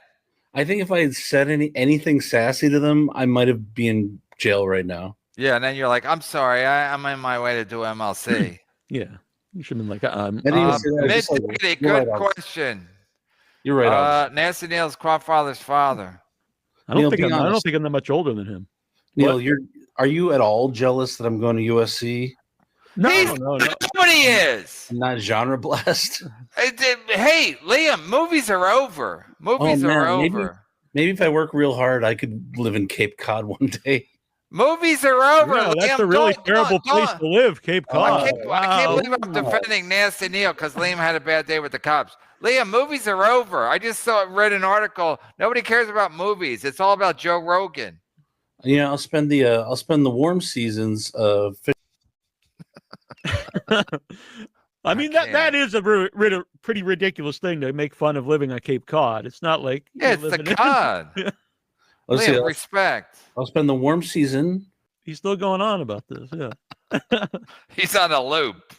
[SPEAKER 3] I think if I had said anything sassy to them, I might have been in jail right now.
[SPEAKER 2] Yeah, and then you're like, I'm sorry, I'm on my way to do MLC.
[SPEAKER 1] Yeah. You should have been like,
[SPEAKER 2] good question.
[SPEAKER 3] You're right.
[SPEAKER 2] Năsty Neal's quadfather's father.
[SPEAKER 1] I don't
[SPEAKER 3] Neal,
[SPEAKER 1] think I'm that much older than him.
[SPEAKER 3] Neal, are you at all jealous that I'm going to USC?
[SPEAKER 1] No.
[SPEAKER 2] What he is.
[SPEAKER 3] I'm not Genre Blast.
[SPEAKER 2] Hey, Liam, movies are over. Movies are over.
[SPEAKER 3] Maybe if I work real hard, I could live in Cape Cod one day.
[SPEAKER 2] Movies are over.
[SPEAKER 1] Yeah, that's a really terrible place to live, Cape Cod.
[SPEAKER 2] I can't believe I'm defending Năsty Neal because Liam had a bad day with the cops. Liam, movies are over. I just read an article. Nobody cares about movies. It's all about Joe Rogan.
[SPEAKER 3] Yeah, I'll spend the warm seasons
[SPEAKER 1] I mean, that is a pretty ridiculous thing to make fun of living on Cape Cod. It's not like
[SPEAKER 2] it's the cod. Liam, respect.
[SPEAKER 3] I'll spend the warm season.
[SPEAKER 1] He's still going on about this. Yeah,
[SPEAKER 2] he's on a loop.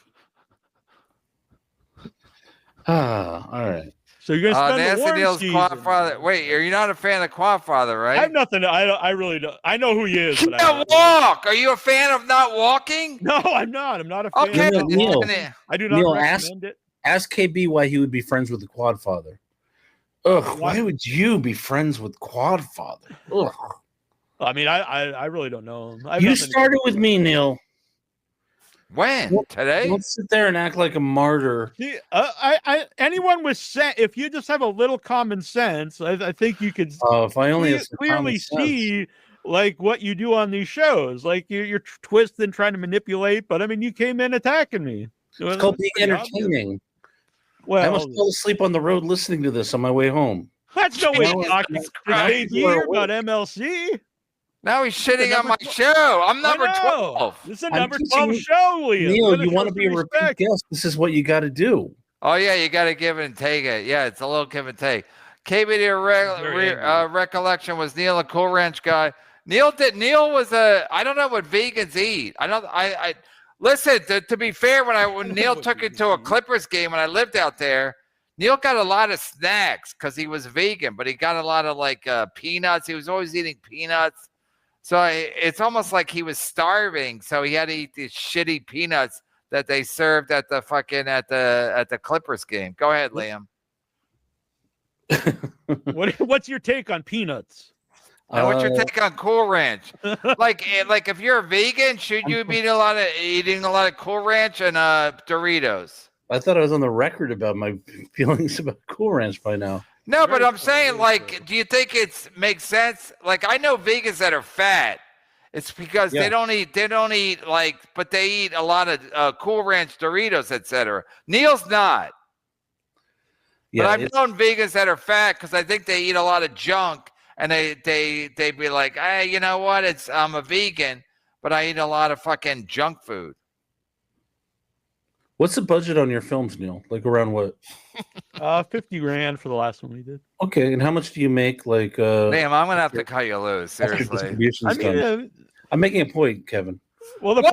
[SPEAKER 3] All right.
[SPEAKER 1] So you're gonna spend the warm
[SPEAKER 2] Neal's
[SPEAKER 1] season.
[SPEAKER 2] Quadfather. Wait, are you not a fan of Quadfather, right?
[SPEAKER 1] I have nothing. I really don't. I know who he is.
[SPEAKER 2] You can't walk. Are you a fan of not walking?
[SPEAKER 1] No, I'm not. I'm not a fan.
[SPEAKER 2] Okay,
[SPEAKER 3] Neal,
[SPEAKER 1] I do not recommend it.
[SPEAKER 3] Ask KB why he would be friends with the Quadfather. Ugh, why would you be friends with Quadfather? Ugh.
[SPEAKER 1] I mean, I really don't know him.
[SPEAKER 3] You started with me, Neal.
[SPEAKER 2] When? Today?
[SPEAKER 3] Don't sit there and act like a martyr.
[SPEAKER 1] See, anyone with sense, if you just have a little common sense, I think you could
[SPEAKER 3] if I only
[SPEAKER 1] clearly see like what you do on these shows. Like you're twisting, trying to manipulate, but I mean, you came in attacking me.
[SPEAKER 3] It's called being entertaining.
[SPEAKER 1] Obvious. Well,
[SPEAKER 3] I almost fell asleep on the road listening to this on my way home.
[SPEAKER 1] That's no way to talk about MLC.
[SPEAKER 2] Now he's shitting on my show. I'm number 12.
[SPEAKER 1] This is a number 12 show, Liam.
[SPEAKER 3] Neal, you want to be a repeat guest. This is what you got to do.
[SPEAKER 2] Oh, yeah, you got to give it and take it. Yeah, it's a little give and take. KBD recollection was Neal a Cool Ranch guy. Neal was I don't know what vegans eat. I listen, to be fair, when Neal took it to a Clippers game when I lived out there, Neal got a lot of snacks because he was vegan, but he got a lot of like peanuts. He was always eating peanuts. So it's almost like he was starving. So he had to eat these shitty peanuts that they served at the at the Clippers game. Go ahead, Liam.
[SPEAKER 1] What's your take on peanuts?
[SPEAKER 2] What's your take on Cool Ranch? like if you're a vegan, should you be eating a lot of Cool Ranch and Doritos?
[SPEAKER 3] I thought I was on the record about my feelings about Cool Ranch by now.
[SPEAKER 2] No, but I'm saying, like, do you think it makes sense? Like, I know vegans that are fat. It's because they don't eat like, but they eat a lot of Cool Ranch Doritos, etc. Neal's not.
[SPEAKER 3] Yeah,
[SPEAKER 2] but I've known vegans that are fat because I think they eat a lot of junk, and they be like, hey, you know what? I'm a vegan, but I eat a lot of fucking junk food.
[SPEAKER 3] What's the budget on your films, Neal? Like around what?
[SPEAKER 1] 50 grand for the last one we did.
[SPEAKER 3] Okay, and how much do you make? Like,
[SPEAKER 2] Damn, I'm gonna have to cut you loose. Seriously.
[SPEAKER 3] I'm making a point, Kevin.
[SPEAKER 1] Well, the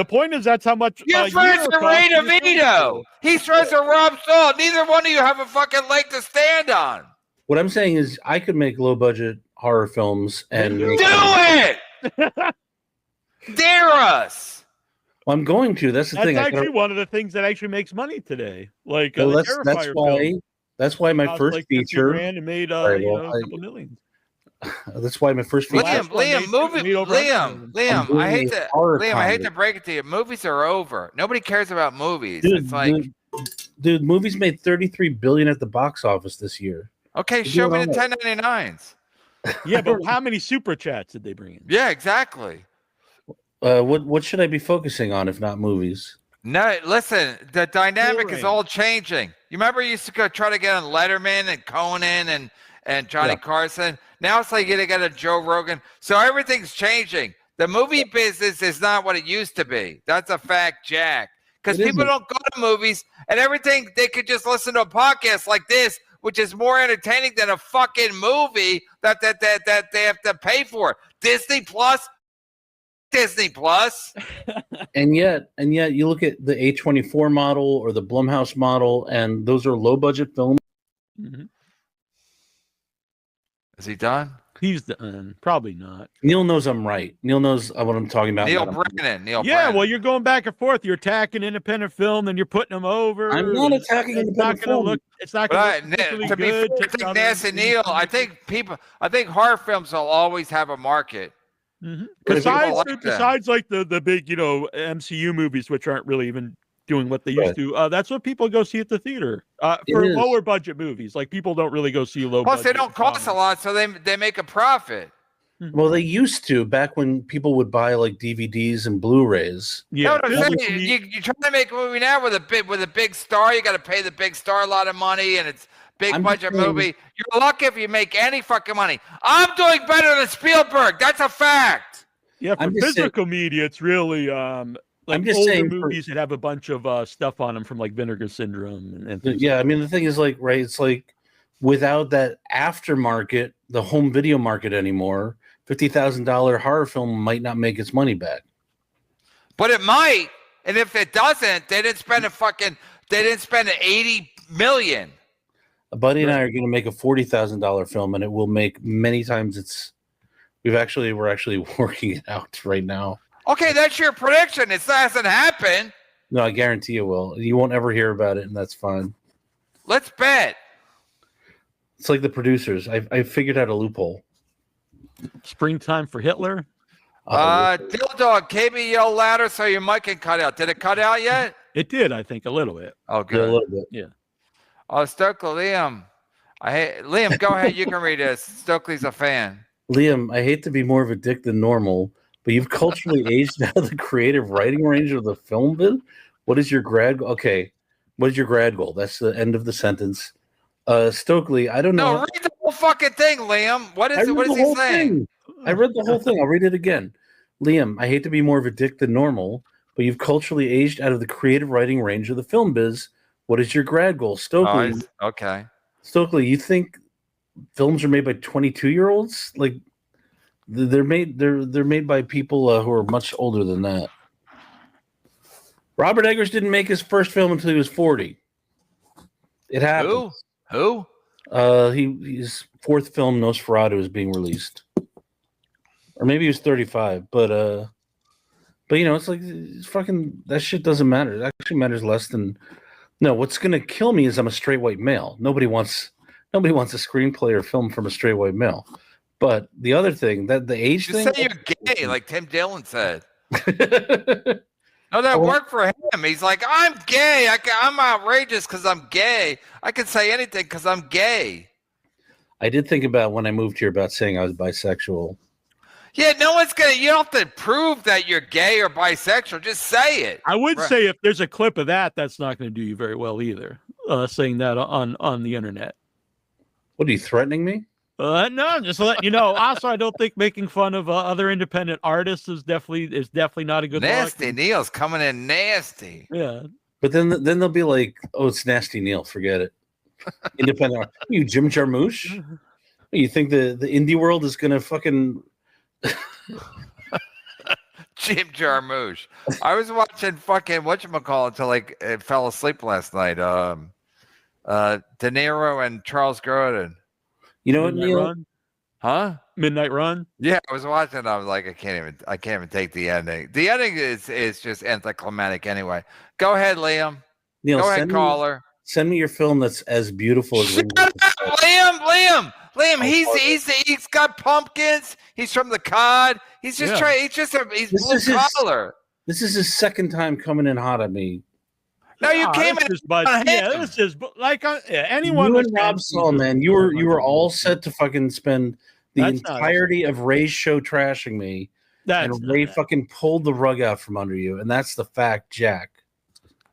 [SPEAKER 1] point is that's how much.
[SPEAKER 2] You're friends with Ray DeVito. He's friends with Rob Saul. Neither one of you have a fucking leg to stand on.
[SPEAKER 3] What I'm saying is, I could make low budget horror films and
[SPEAKER 2] do it. Dare us.
[SPEAKER 3] Well, I'm going to. That's the thing.
[SPEAKER 1] That's actually one of the things that actually makes money today. Like
[SPEAKER 3] well, that's why my first
[SPEAKER 1] like
[SPEAKER 3] feature
[SPEAKER 1] and made a couple millions.
[SPEAKER 3] That's why my first feature.
[SPEAKER 2] Liam, I hate to break it to you. Movies are over. Nobody cares about movies.
[SPEAKER 3] Dude,
[SPEAKER 2] it's like,
[SPEAKER 3] dude, movies made $33 billion at the box office this year.
[SPEAKER 2] Okay, show me the 1099s.
[SPEAKER 1] Yeah, but how many super chats did they bring in?
[SPEAKER 2] Yeah, exactly.
[SPEAKER 3] What should I be focusing on if not movies?
[SPEAKER 2] No, listen, the dynamic is all changing. You remember you used to go try to get on Letterman and Conan and Johnny Carson? Now it's like you gotta get a Joe Rogan. So everything's changing. The movie business is not what it used to be. That's a fact, Jack. Because people don't go to movies and everything, they could just listen to a podcast like this, which is more entertaining than a fucking movie that they have to pay for. Disney Plus.
[SPEAKER 3] and yet you look at the A24 model or the Blumhouse model, and those are low budget films.
[SPEAKER 1] Mm-hmm.
[SPEAKER 2] Is he done?
[SPEAKER 1] He's done. Probably not.
[SPEAKER 3] Neal knows I'm right. Neal knows what I'm talking about.
[SPEAKER 2] Neal Brennan.
[SPEAKER 1] Well, you're going back and forth. You're attacking independent film, then you're putting them over.
[SPEAKER 3] I'm not attacking independent film.
[SPEAKER 1] It's not going to look good.
[SPEAKER 2] I think Na'sty Neal. I think horror films will always have a market.
[SPEAKER 1] Mm-hmm. Besides like the big, MCU movies, which aren't really even doing what they used to. That's what people go see at the theater for lower budget movies. Like people don't really go see low.
[SPEAKER 2] Plus, they don't cost a lot, so they make a profit.
[SPEAKER 3] Well, they used to back when people would buy like DVDs and Blu-rays.
[SPEAKER 2] Yeah, no, you try to make a movie now with a big star. You got to pay the big star a lot of money, and it's big budget movie. You're lucky if you make any fucking money. I'm doing better than Spielberg. That's a fact.
[SPEAKER 1] Yeah, for physical media, it's really like
[SPEAKER 3] I'm just
[SPEAKER 1] older
[SPEAKER 3] saying
[SPEAKER 1] movies that have a bunch of stuff on them from like Vinegar Syndrome and
[SPEAKER 3] I mean the thing is like it's like without that aftermarket, the home video market anymore, $50,000 horror film might not make its money back.
[SPEAKER 2] But it might, and if it doesn't, they didn't spend $80 million.
[SPEAKER 3] A buddy and I are going to make a $40,000 film, and it will make many times its. We're actually working it out right now.
[SPEAKER 2] Okay, that's your prediction. It hasn't happened.
[SPEAKER 3] No, I guarantee it will. You won't ever hear about it, and that's fine.
[SPEAKER 2] Let's bet.
[SPEAKER 3] It's like the producers. I figured out a loophole.
[SPEAKER 1] Springtime for Hitler.
[SPEAKER 2] Dill Dog, KB yell louder so your mic can cut out. Did it cut out yet?
[SPEAKER 1] It did, I think, a little bit.
[SPEAKER 2] Oh, good.
[SPEAKER 3] Yeah, a little bit.
[SPEAKER 1] Yeah.
[SPEAKER 2] Oh, Stokely, Liam. Liam, go ahead. You can read this. Stokely's a fan.
[SPEAKER 3] Liam, I hate to be more of a dick than normal, but you've culturally aged out of the creative writing range of the film bit. What is your grad goal? Okay. What is your grad goal? That's the end of the sentence. Stokely, I don't know.
[SPEAKER 2] No, read the whole fucking thing, Liam. What is he saying?
[SPEAKER 3] I read the whole thing. I'll read it again. Liam, I hate to be more of a dick than normal, but you've culturally aged out of the creative writing range of the film biz. What is your grad goal? Stokely.
[SPEAKER 2] Okay.
[SPEAKER 3] Stokely, you think films are made by 22-year-olds? Like they're made by people who are much older than that. Robert Eggers didn't make his first film until he was 40. It happened.
[SPEAKER 2] Who?
[SPEAKER 3] His fourth film, Nosferatu, is being released. Or maybe he was 35, but it's like fucking that shit doesn't matter. It actually matters less than. No, what's gonna kill me is I'm a straight white male. Nobody wants a screenplay or film from a straight white male. But the other thing, that the age thing.
[SPEAKER 2] Say you're gay, like Tim Dillon said. No, that worked for him. He's like, I'm gay. I'm outrageous because I'm gay. I can say anything because I'm gay.
[SPEAKER 3] I did think about when I moved here about saying I was bisexual.
[SPEAKER 2] Yeah, no one's gonna. You don't have to prove that you're gay or bisexual. Just say it.
[SPEAKER 1] I would say if there's a clip of that, that's not going to do you very well either. saying that on the internet.
[SPEAKER 3] What are you threatening me?
[SPEAKER 1] No, just to let you know. Also, I don't think making fun of other independent artists is definitely not a good
[SPEAKER 2] Nasty
[SPEAKER 1] look.
[SPEAKER 2] Neal's coming in nasty.
[SPEAKER 1] Yeah.
[SPEAKER 3] But then they'll be like, "Oh, it's Nasty Neal. Forget it." Independent art. You Jim Jarmusch? You think the indie world is gonna fucking
[SPEAKER 2] Jim Jarmusch. I was watching fucking whatchamacallit until like it fell asleep last night. De Niro and Charles Grodin.
[SPEAKER 3] You know what,
[SPEAKER 1] Midnight
[SPEAKER 3] Neal?
[SPEAKER 1] Run?
[SPEAKER 2] Huh?
[SPEAKER 1] Midnight Run?
[SPEAKER 2] Yeah, I was watching. I was like, I can't even take the ending. The ending is just anticlimactic anyway. Go ahead, Liam.
[SPEAKER 3] Neal,
[SPEAKER 2] Go ahead, caller.
[SPEAKER 3] Send me your film that's as beautiful as
[SPEAKER 2] Shut up, Liam. He's got pumpkins. He's from the COD. He's just trying. He's blue collar.
[SPEAKER 3] This is his second time coming in hot at me.
[SPEAKER 2] No, you came in.
[SPEAKER 1] This is like anyone.
[SPEAKER 3] You and Rob Saul, man, you were all set to fucking spend the entirety of Ray's show trashing me, and Ray fucking pulled the rug out from under you, and that's the fact, Jack.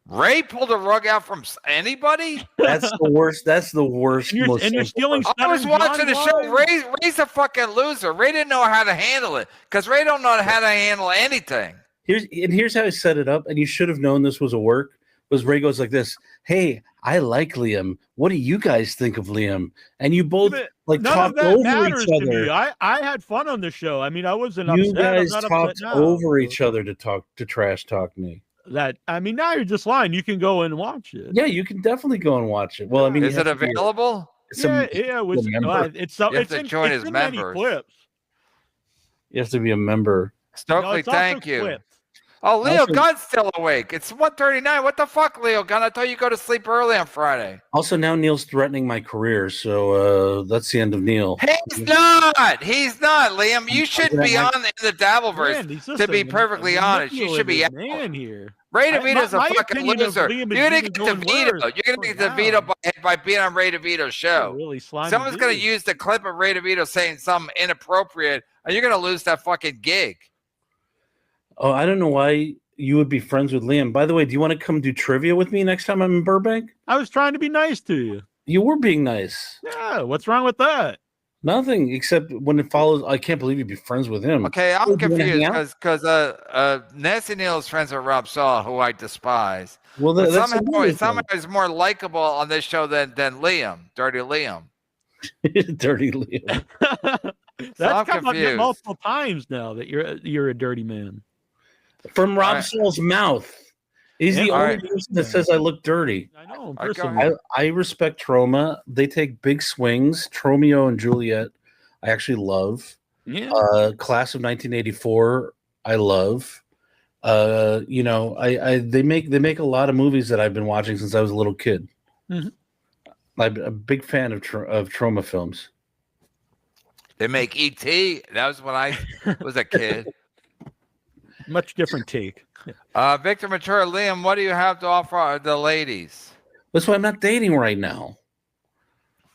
[SPEAKER 2] Ray pulled the rug out from anybody?
[SPEAKER 3] That's the worst. That's the worst.
[SPEAKER 1] And you're stealing.
[SPEAKER 2] I was watching the show. Ray's a fucking loser. Ray didn't know how to handle it because Ray don't know how to handle anything.
[SPEAKER 3] Here's how I set it up, and you should have known this was a work. Was Ray goes like this? Hey, I like Liam. What do you guys think of Liam? And you both talked over each other.
[SPEAKER 1] I had fun on the show. I mean, I wasn't
[SPEAKER 3] upset.
[SPEAKER 1] You
[SPEAKER 3] guys talked over each other to trash talk me.
[SPEAKER 1] Now you're just lying. You can go and watch it.
[SPEAKER 3] Yeah, you can definitely go and watch it. Well, I mean,
[SPEAKER 2] is it available?
[SPEAKER 1] It's in join as members. Clips.
[SPEAKER 3] You have to be a member.
[SPEAKER 2] Stokely, thank you. Clips. Oh, Leo Gunn's still awake. It's 1:39. What the fuck, Leo Gunn? I thought you go to sleep early on Friday.
[SPEAKER 3] Also, now Neal's threatening my career, so that's the end of Neal.
[SPEAKER 2] He's not, Liam. You should be on in the Dabbleverse. To be perfectly honest, you should be out.
[SPEAKER 1] Here.
[SPEAKER 2] Ray DeVito's a fucking loser. You're gonna get the veto. You're gonna get the veto by being on Ray DeVito's show. Someone's gonna use the clip of Ray DeVito saying something inappropriate, and you're gonna lose that fucking gig.
[SPEAKER 3] Oh, I don't know why you would be friends with Liam. By the way, do you want to come do trivia with me next time I'm in Burbank?
[SPEAKER 1] I was trying to be nice to you.
[SPEAKER 3] You were being nice.
[SPEAKER 1] Yeah, what's wrong with that?
[SPEAKER 3] Nothing, except when it follows. I can't believe you'd be friends with him.
[SPEAKER 2] Okay, I'm confused because Nasty Neal is friends with Rob Saul, who I despise.
[SPEAKER 3] Well,
[SPEAKER 2] somehow he's more likable on this show than Liam, Dirty Liam.
[SPEAKER 3] Dirty Liam.
[SPEAKER 1] That's come up multiple times now that you're a dirty man.
[SPEAKER 3] From Rob Saul's mouth. He's the only person that says I look dirty.
[SPEAKER 1] I know.
[SPEAKER 3] I respect Troma. They take big swings. Tromeo and Juliet, I actually love.
[SPEAKER 1] Yeah.
[SPEAKER 3] Class of 1984, I love. They make a lot of movies that I've been watching since I was a little kid. Mm-hmm. I'm a big fan of Troma films.
[SPEAKER 2] They make E.T. That was when I was a kid.
[SPEAKER 1] Much different take.
[SPEAKER 2] Victor Mature, Liam, what do you have to offer the ladies?
[SPEAKER 3] That's why I'm not dating right now.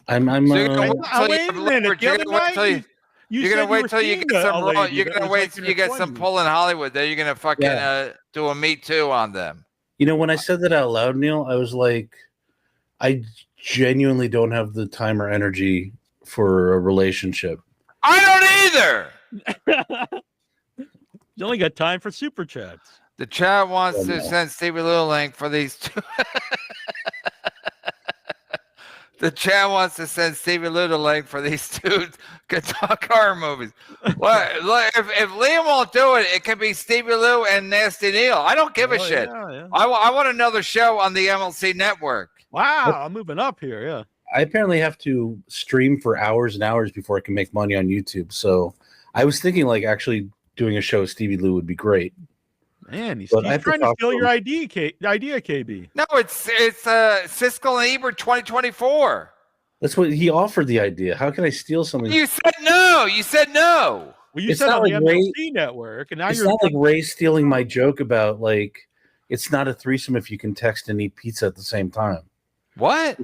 [SPEAKER 3] You're gonna
[SPEAKER 2] wait till you get some. You're gonna wait till you get some pull in Hollywood. Then you're gonna fucking do a Me Too on them.
[SPEAKER 3] You know, when I said that out loud, Neal, I was like, I genuinely don't have the time or energy for a relationship.
[SPEAKER 2] I don't either.
[SPEAKER 1] You only got time for super chats.
[SPEAKER 2] The chat wants to send Stevie Lou a link for these two. The chat wants to send Stevie Lou the link for these two guitar horror movies. Well, if Liam won't do it, it can be Stevie Lou and Nasty Neal. I don't give a shit. Yeah. I want another show on the MLC network.
[SPEAKER 1] Wow, I'm moving up here. Yeah.
[SPEAKER 3] I apparently have to stream for hours and hours before I can make money on YouTube. So I was thinking actually doing a show with Stevie Lou would be great.
[SPEAKER 1] Man, he's trying to steal your idea, KB.
[SPEAKER 2] No, it's Siskel and Ebert 2024.
[SPEAKER 3] That's what he offered the idea. How can I steal something?
[SPEAKER 2] You said no.
[SPEAKER 1] Well, you said on the MLC network, and now
[SPEAKER 3] it's not like Ray stealing my joke about it's not a threesome if you can text and eat pizza at the same time.
[SPEAKER 2] What?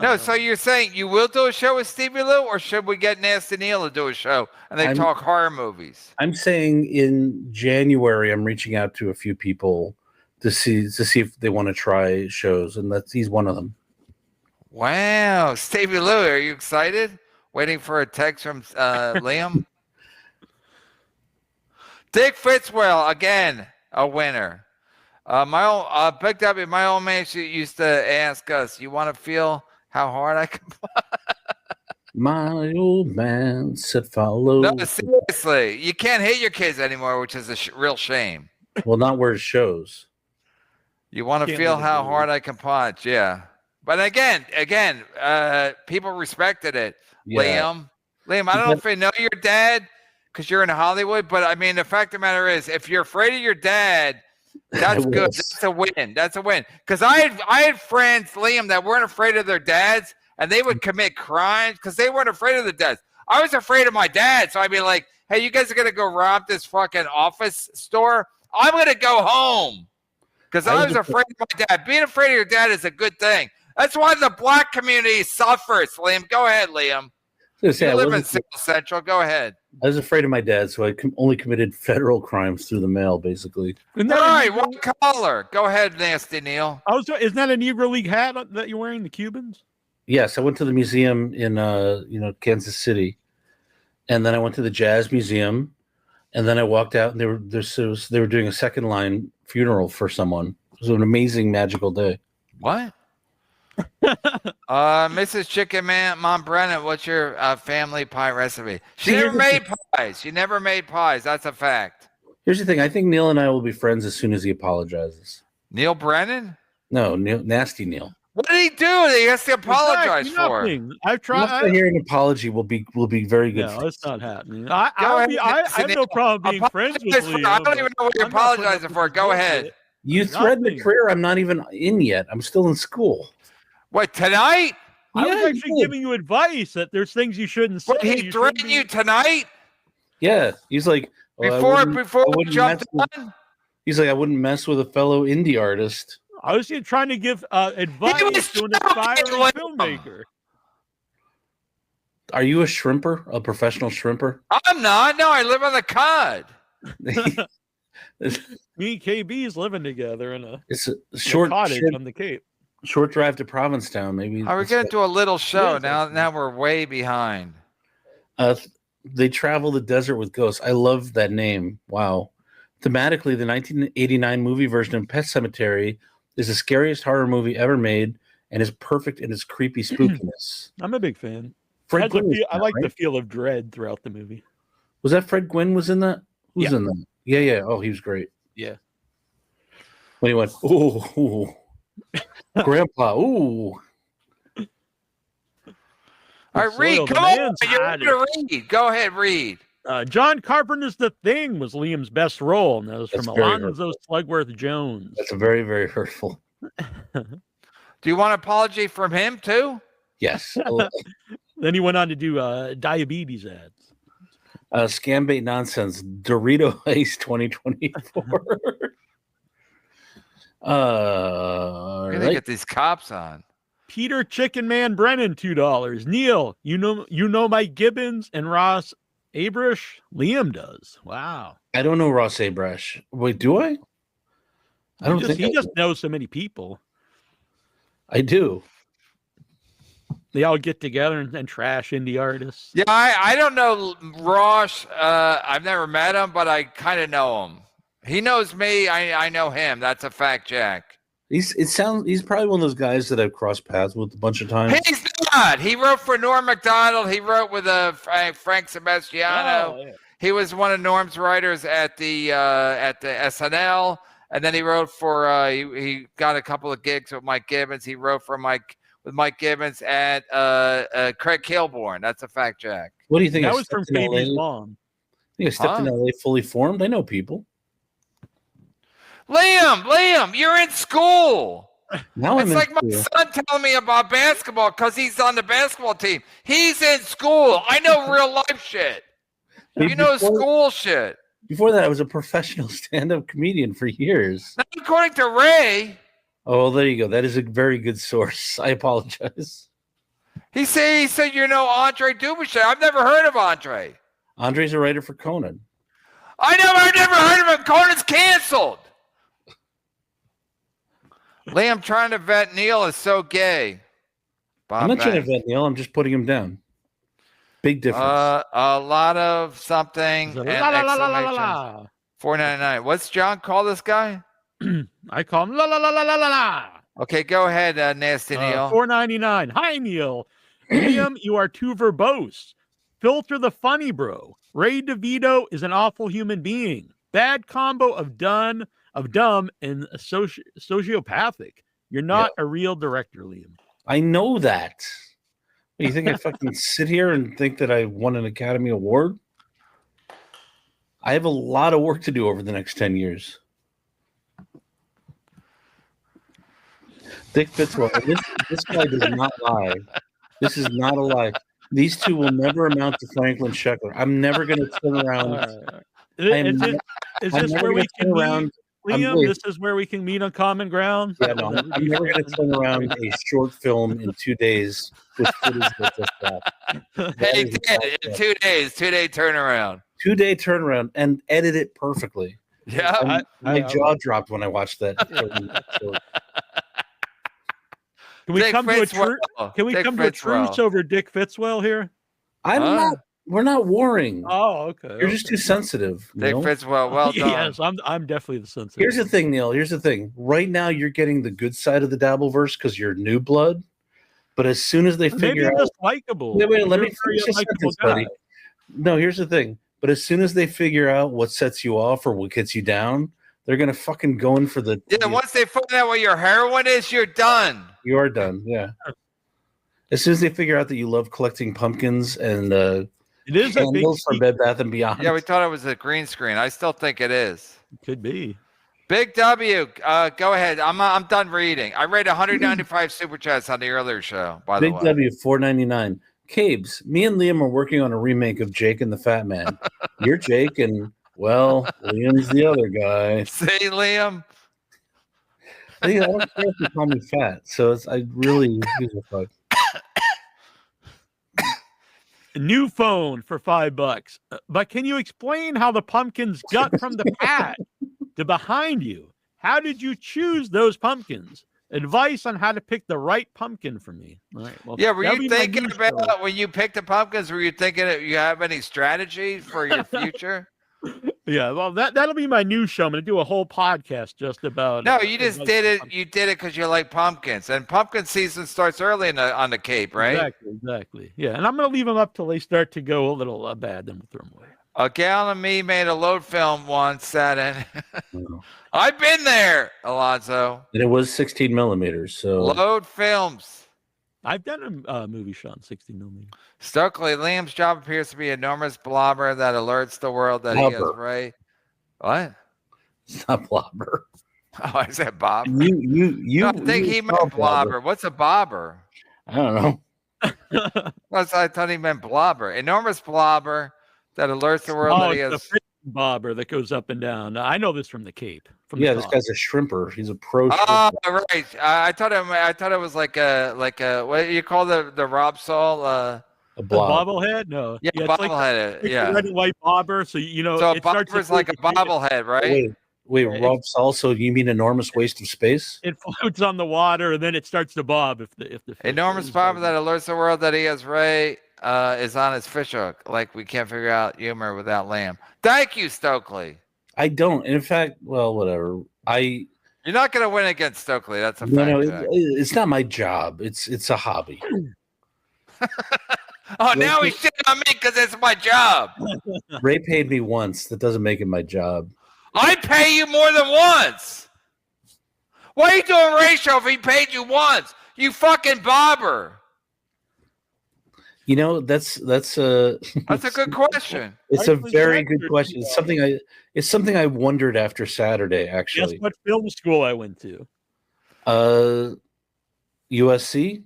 [SPEAKER 2] No, so you're saying you will do a show with Stevie Lou, or should we get Nasty Neal to do a show and they talk horror movies?
[SPEAKER 3] I'm saying in January, I'm reaching out to a few people to see if they want to try shows, and he's one of them.
[SPEAKER 2] Wow. Stevie Louie, are you excited? Waiting for a text from Liam? Dick Fitzwell, again, a winner. My old Big W, my old man used to ask us, you want to feel how hard I can
[SPEAKER 3] My old man said follow.
[SPEAKER 2] No, seriously. You can't hit your kids anymore, which is a real shame.
[SPEAKER 3] Well, not where it shows.
[SPEAKER 2] You want to feel how hard I can punch, yeah. But again, people respected it.
[SPEAKER 3] Yeah.
[SPEAKER 2] Liam, I don't know if I know your dad because you're in Hollywood, but I mean, the fact of the matter is, if you're afraid of your dad, that's good. That's a win. That's a win. Because I had friends, Liam, that weren't afraid of their dads, and they would commit crimes because they weren't afraid of the dads. I was afraid of my dad, so I'd be like, "Hey, you guys are gonna go rob this fucking office store? I'm gonna go home." Because I was afraid of my dad. Being afraid of your dad is a good thing. That's why the black community suffers, Liam. Go ahead, Liam. You live in South Central. Go ahead.
[SPEAKER 3] I was afraid of my dad, so I only committed federal crimes through the mail, basically.
[SPEAKER 2] All right, one collar. Go ahead, Nasty Neal.
[SPEAKER 1] Isn't that a Negro League hat that you're wearing, the Cubans?
[SPEAKER 3] Yes, I went to the museum in Kansas City, and then I went to the Jazz Museum, and then I walked out, and they were doing a second line funeral for someone. It was an amazing, magical day.
[SPEAKER 2] What? Mrs. Chicken Man, Mom Brennan, what's your family pie recipe? She never made pies. She never made pies. That's a fact.
[SPEAKER 3] Here's the thing. I think Neal and I will be friends as soon as he apologizes.
[SPEAKER 2] Neal Brennan?
[SPEAKER 3] No, Năsty Neal.
[SPEAKER 2] What did he do that he has to apologize for?
[SPEAKER 1] I've tried.
[SPEAKER 3] Hearing an apology will be very good.
[SPEAKER 1] No, it's not happening. I have no problem being friends with Leo.
[SPEAKER 2] I don't even know what you're apologizing for. Go ahead.
[SPEAKER 3] You threatened a career I'm not even in yet. I'm still in school.
[SPEAKER 2] What, tonight?
[SPEAKER 1] I was actually giving you advice that there's things you shouldn't say.
[SPEAKER 2] What, he threatened you tonight?
[SPEAKER 3] Yeah. He's like,
[SPEAKER 2] before we jumped on?
[SPEAKER 3] He's like, I wouldn't mess with a fellow indie artist.
[SPEAKER 1] I was trying to give advice to an aspiring filmmaker.
[SPEAKER 3] Are you a shrimper? A professional shrimper?
[SPEAKER 2] I'm not. No, I live on the cod.
[SPEAKER 1] Me and KB is living together in a
[SPEAKER 3] short
[SPEAKER 1] cottage on the Cape.
[SPEAKER 3] Short drive to Provincetown, maybe.
[SPEAKER 2] We're going to do a little show. Now we're way behind.
[SPEAKER 3] They travel the desert with ghosts. I love that name. Wow. Thematically, the 1989 movie version of Pet Sematary is the scariest horror movie ever made and is perfect in its creepy spookiness.
[SPEAKER 1] I'm a big fan.
[SPEAKER 3] I
[SPEAKER 1] like the feel of dread throughout the movie.
[SPEAKER 3] Was that Fred Gwynn was in that? Who's in that? Yeah. Oh, he was great.
[SPEAKER 1] Yeah.
[SPEAKER 3] When he went, ooh. Grandpa, ooh.
[SPEAKER 2] All right, read. Come on. You're going to read. Go ahead, read.
[SPEAKER 1] John Carpenter's The Thing was Liam's best role, and that was from Alonzo Slugworth Jones.
[SPEAKER 3] That's very, very hurtful.
[SPEAKER 2] Do you want an apology from him, too?
[SPEAKER 3] Yes.
[SPEAKER 1] Then he went on to do diabetes ads.
[SPEAKER 3] Scam bait nonsense. Dorito Ice 2024.
[SPEAKER 2] We're gonna get these cops on.
[SPEAKER 1] Peter Chicken Man Brennan, $2. Neal, you know Mike Gibbons and Ross Abrash? Liam does. Wow.
[SPEAKER 3] I don't know Ross Abrash. Wait, do I? I don't think
[SPEAKER 1] he just knows so many people.
[SPEAKER 3] I do.
[SPEAKER 1] They all get together and trash indie artists.
[SPEAKER 2] Yeah, I don't know Ross. I've never met him, but I kind of know him. He knows me. I know him. That's a fact, Jack.
[SPEAKER 3] He's probably one of those guys that I've crossed paths with a bunch of times.
[SPEAKER 2] He's not. He wrote for Norm Macdonald. He wrote with Frank Sebastiano.
[SPEAKER 1] Oh, yeah.
[SPEAKER 2] He was one of Norm's writers at the SNL, and then he wrote for. He got a couple of gigs with Mike Gibbons. He wrote for Mike Gibbons at Craig Kilborn. That's a fact, Jack.
[SPEAKER 3] What do you think?
[SPEAKER 1] That was from Baby's mom.
[SPEAKER 3] I think I stepped in LA fully formed. I know people.
[SPEAKER 2] Liam, you're in school.
[SPEAKER 3] Now
[SPEAKER 2] it's like my son telling me about basketball because he's on the basketball team. He's in school. I know real life shit. You know school shit.
[SPEAKER 3] Before that, I was a professional stand-up comedian for years.
[SPEAKER 2] Not according to Ray.
[SPEAKER 3] Oh, there you go. That is a very good source. I apologize.
[SPEAKER 2] He said you know Andre Dubichet. I've never heard of Andre.
[SPEAKER 3] Andre's a writer for Conan.
[SPEAKER 2] I've never heard of him. Conan's canceled. Liam trying to vet Neal is so gay.
[SPEAKER 3] I'm not trying to vet Neal. I'm just putting him down. Big difference.
[SPEAKER 2] A lot of something. And
[SPEAKER 1] La.
[SPEAKER 2] $4.99. What's John call this guy?
[SPEAKER 1] I call him la.
[SPEAKER 2] Okay, go ahead, Nasty Neal.
[SPEAKER 1] $4.99. Hi, Neal. Liam, you are too verbose. Filter the funny, bro. Ray DeVito is an awful human being. Bad combo of dumb and sociopathic. You're not a real director, Liam.
[SPEAKER 3] I know that. You think I fucking sit here and think that I won an Academy Award? I have a lot of work to do over the next 10 years. Dick Fitzwell, this guy does not lie. This is not a lie. These two will never amount to Franklin Sheckler. I'm never going to turn around.
[SPEAKER 1] Is this where we can meet? Liam, this is where we can meet on common ground?
[SPEAKER 3] Yeah, no, I'm never going to turn around a short film in 2 days with footage like this.
[SPEAKER 2] Hey, in 2 days, 2-day turnaround.
[SPEAKER 3] 2-day turnaround and edit it perfectly.
[SPEAKER 2] Yeah.
[SPEAKER 3] My jaw dropped when I watched that.
[SPEAKER 1] Can we come to a truce over Dick Fitzwell here?
[SPEAKER 3] We're not warring.
[SPEAKER 1] Oh, okay.
[SPEAKER 3] You're just too sensitive.
[SPEAKER 2] Dick Fitzwell, well done.
[SPEAKER 1] Yes, I'm definitely the sensitive.
[SPEAKER 3] Here's the thing, Neal. Here's the thing. Right now, you're getting the good side of the Dabbleverse because you're new blood. But as soon as they figure out,
[SPEAKER 1] likable.
[SPEAKER 3] Wait, let me finish this sentence, buddy. No, here's the thing. But as soon as they figure out what sets you off or what gets you down, they're gonna fucking go in for the.
[SPEAKER 2] Yeah, once they find out what your heroin is, you're done.
[SPEAKER 3] You are done. Yeah. As soon as they figure out that you love collecting pumpkins and
[SPEAKER 1] it is
[SPEAKER 3] candles from Bed Bath and Beyond.
[SPEAKER 2] Yeah, we thought it was a green screen. I still think it is.
[SPEAKER 1] Could be.
[SPEAKER 2] Big W, go ahead. I'm done reading. I read 195 super chats on the earlier show. By the way,
[SPEAKER 3] Big W, $4.99. Cabes, me and Liam are working on a remake of Jake and the Fat Man. You're Jake, and well, Liam's the other guy.
[SPEAKER 2] See, Liam.
[SPEAKER 3] I don't care if you call me fat, so I really use a fuck.
[SPEAKER 1] New phone for $5. But can you explain how the pumpkins got from the pad to behind you? How did you choose those pumpkins? Advice on how to pick the right pumpkin for me. All right. Well,
[SPEAKER 2] yeah, were you thinking about when you picked the pumpkins? Were you thinking you have any strategy for your future?
[SPEAKER 1] Yeah, well, that'll be my new show. I'm going to do a whole podcast just about.
[SPEAKER 2] No, you just did it. You did it because you like pumpkins, and pumpkin season starts early on the Cape, right?
[SPEAKER 1] Exactly. Yeah, and I'm going to leave them up till they start to go a little bad, then we'll throw them away.
[SPEAKER 2] A gal and me made a load film once. Sat in. I've been there, Alonzo.
[SPEAKER 3] And it was 16 millimeters. So
[SPEAKER 2] load films.
[SPEAKER 1] I've done a movie shot in 16 millimeters.
[SPEAKER 2] Stokely, Liam's job appears to be enormous blobber that alerts the world that he is right. What?
[SPEAKER 3] It's not blobber.
[SPEAKER 2] Oh, I said Bob.
[SPEAKER 3] You.
[SPEAKER 2] I think he meant blobber. What's a bobber?
[SPEAKER 3] I don't know.
[SPEAKER 2] I thought he meant blobber. Enormous blobber that alerts the world that he is.
[SPEAKER 1] Bobber that goes up and down. I know this from the Cape.
[SPEAKER 3] This guy's a shrimper. He's a pro.
[SPEAKER 2] Oh, right. I thought it was like a what do you call the Rob Saul?
[SPEAKER 3] A bobblehead?
[SPEAKER 1] No.
[SPEAKER 2] Yeah, bobblehead.
[SPEAKER 1] Like red and white bobber. So
[SPEAKER 2] So a bobber's like a bobblehead, right?
[SPEAKER 3] Wait, Rob Saul. So you mean enormous waste of space?
[SPEAKER 1] It floats on the water and then it starts to bob if the
[SPEAKER 2] enormous bobber that alerts the world that he is right. Is on his fish hook. Like we can't figure out humor without lamb. Thank you, Stokely.
[SPEAKER 3] I don't. In fact, well, whatever.
[SPEAKER 2] You're not going to win against Stokely. That's a fact.
[SPEAKER 3] No, it's not my job. It's a hobby.
[SPEAKER 2] Now he's shitting on me because it's my job.
[SPEAKER 3] Ray paid me once. That doesn't make it my job.
[SPEAKER 2] I pay you more than once. Why are you doing ratio if he paid you once? You fucking bobber.
[SPEAKER 3] You know, that's a
[SPEAKER 2] good question.
[SPEAKER 3] It's a very good question. It's something I wondered after Saturday, actually.
[SPEAKER 1] Guess what film school I went to?
[SPEAKER 3] USC.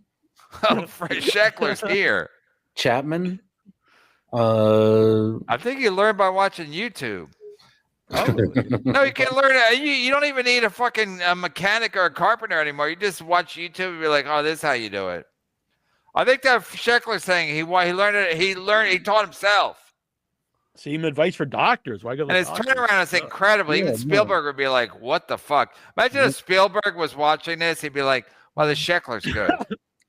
[SPEAKER 2] Oh, Frank Sheckler's here.
[SPEAKER 3] Chapman.
[SPEAKER 2] I think you learn by watching YouTube. Oh. No, you can't learn it. You don't even need a fucking mechanic or a carpenter anymore. You just watch YouTube and be like, oh, this is how you do it. I think that Sheckler's saying he learned it. He taught himself.
[SPEAKER 1] Same advice for doctors. Why go?
[SPEAKER 2] And his turnaround is incredible. Even Spielberg would be like, "What the fuck?" Imagine if Spielberg was watching this. He'd be like, "Well, the Sheckler's good."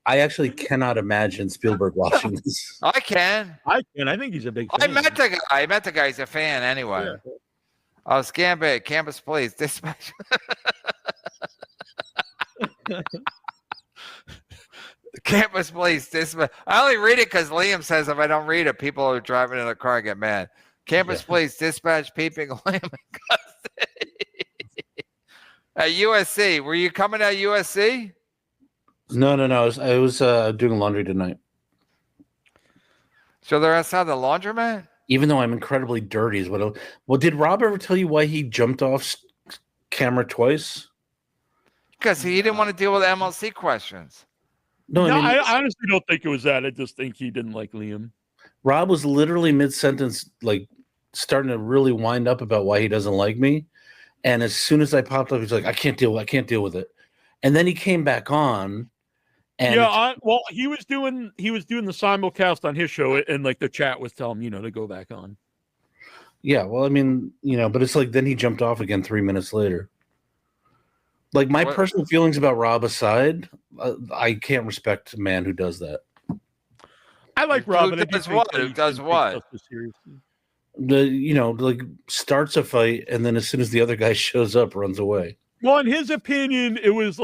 [SPEAKER 3] I actually cannot imagine Spielberg watching this.
[SPEAKER 2] I can.
[SPEAKER 1] I think he's a big fan.
[SPEAKER 2] I met the guy. I met the guy. He's a fan anyway.
[SPEAKER 1] Yeah.
[SPEAKER 2] Oh, Scambit, Campus Police, Dispatch. Campus Police, Dispatch. I only read it because Liam says if I don't read it, people are driving in the car and get mad. Campus Police, Dispatch, Peeping, Liam in custody. At USC. Were you coming at USC?
[SPEAKER 3] No. I was doing laundry tonight.
[SPEAKER 2] So they're outside the laundromat?
[SPEAKER 3] Even though I'm incredibly dirty, is what. Well, did Rob ever tell you why he jumped off camera twice?
[SPEAKER 2] Because he didn't want to deal with MLC questions.
[SPEAKER 1] No, I honestly don't think it was that. I just think he didn't like Liam.
[SPEAKER 3] Rob was literally mid-sentence, like starting to really wind up about why he doesn't like me. And as soon as I popped up, he's like, I can't deal with it. And then he came back on. And
[SPEAKER 1] well, he was doing the simulcast on his show, and like the chat was telling him, to go back on.
[SPEAKER 3] Yeah, well, I mean, but it's like then he jumped off again 3 minutes later. Like my personal feelings about Rob aside, I can't respect a man who does that.
[SPEAKER 1] I like Rob.
[SPEAKER 2] Who does what? Who does what?
[SPEAKER 3] Like starts a fight, and then as soon as the other guy shows up, runs away.
[SPEAKER 1] Well, in his opinion, it was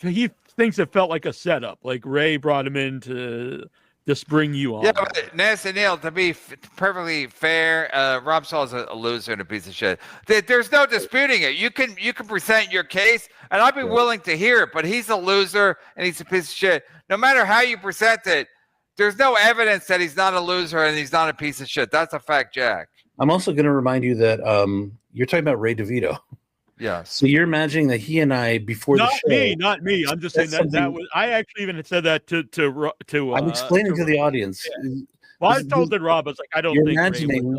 [SPEAKER 1] he thinks it felt like a setup. Like Ray brought him in to just bring you on.
[SPEAKER 2] Yeah, but Năsty Neal, to be perfectly fair, Rob Saul's a loser and a piece of shit. There's no disputing it. You can present your case, and I'd be willing to hear it. But he's a loser and he's a piece of shit. No matter how you present it, there's no evidence that he's not a loser and he's not a piece of shit. That's a fact, Jack.
[SPEAKER 3] I'm also going to remind you that you're talking about Ray DeVito.
[SPEAKER 2] Yes.
[SPEAKER 3] So you're imagining that he and I before the show.
[SPEAKER 1] Not me. I'm just saying that was. I actually even said that to.
[SPEAKER 3] I'm explaining to the audience.
[SPEAKER 1] Yeah. Well, I told that Rob. I was like, I don't think.
[SPEAKER 3] Imagining.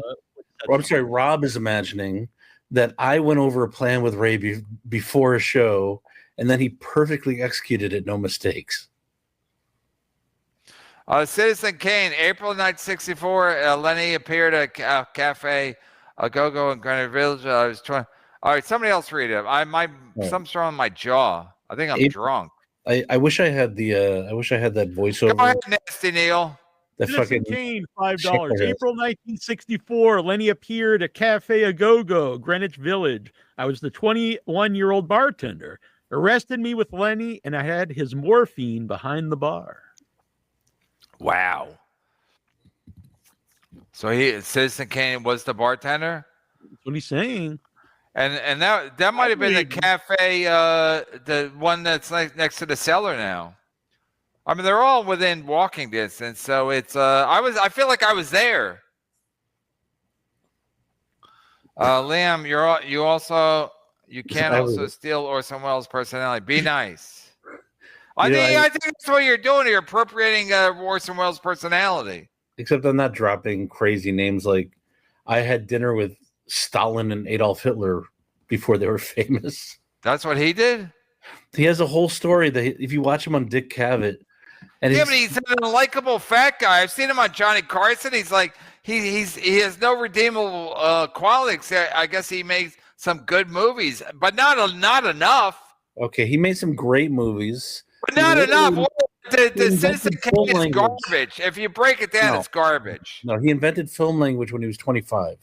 [SPEAKER 3] I'm sorry. Rob is imagining that I went over a plan with Ray before a show, and then he perfectly executed it, no mistakes.
[SPEAKER 2] Citizen Kane, April 1964. Lenny appeared at Cafe A Go-Go in Greenwich Village. I was trying. All right, somebody else read it. Something's wrong with my jaw. I think I'm drunk.
[SPEAKER 3] I wish I had that voiceover.
[SPEAKER 2] Go ahead, Năsty Neal.
[SPEAKER 1] Citizen Kane, $5. April 1964. Lenny appeared at Cafe A Go-Go, Greenwich Village. I was the 21-year-old bartender. Arrested me with Lenny, and I had his morphine behind the bar.
[SPEAKER 2] Wow. So Citizen Kane was the bartender?
[SPEAKER 1] That's what he's saying.
[SPEAKER 2] And that might have been the cafe, the one that's next to the cellar now. I mean, they're all within walking distance, so it's. I feel like I was there. Liam, you can't also steal Orson Welles' personality. Be nice. I think that's what you're doing. You're appropriating Orson Welles' personality.
[SPEAKER 3] Except I'm not dropping crazy names like I had dinner with Stalin and Adolf Hitler before they were famous.
[SPEAKER 2] That's what he did?
[SPEAKER 3] He has a whole story that if you watch him on Dick Cavett. And
[SPEAKER 2] but he's a likable fat guy. I've seen him on Johnny Carson. He's like, he has no redeemable qualities. I guess he makes some good movies, but not enough.
[SPEAKER 3] Okay, he made some great movies.
[SPEAKER 2] But not enough. The Citizen Kane is garbage. If you break it down, it's garbage.
[SPEAKER 3] No, he invented film language when he was 25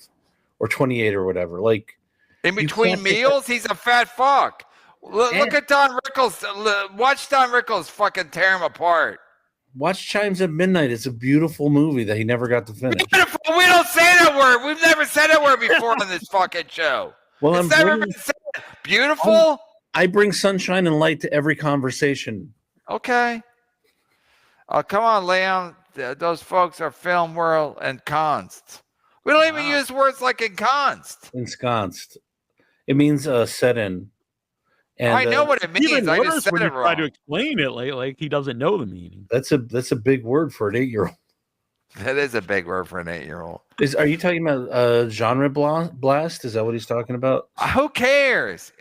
[SPEAKER 3] or 28 or whatever. Like
[SPEAKER 2] in between meals, he's a fat fuck. Look at Don Rickles. Watch Don Rickles fucking tear him apart.
[SPEAKER 3] Watch Chimes at Midnight. It's a beautiful movie that he never got to finish.
[SPEAKER 2] Beautiful. We don't say that word. We've never said that word before on this fucking show.
[SPEAKER 3] Well,
[SPEAKER 2] it's never been said. Beautiful.
[SPEAKER 3] I bring sunshine and light to every conversation.
[SPEAKER 2] Okay. Come on, Liam. Those folks are film world ensconced. We don't even use words like ensconced.
[SPEAKER 3] Ensconced. It means set in. And,
[SPEAKER 2] I know what it means.
[SPEAKER 1] Even
[SPEAKER 2] I
[SPEAKER 1] worse
[SPEAKER 2] just said
[SPEAKER 1] when
[SPEAKER 2] it
[SPEAKER 1] you
[SPEAKER 2] wrong.
[SPEAKER 1] try to explain it, like he doesn't know the meaning.
[SPEAKER 3] That's a big word for an 8-year-old.
[SPEAKER 2] That is a big word for an 8-year-old.
[SPEAKER 3] Are you talking about genre blast? Is that what he's talking about?
[SPEAKER 2] Who cares?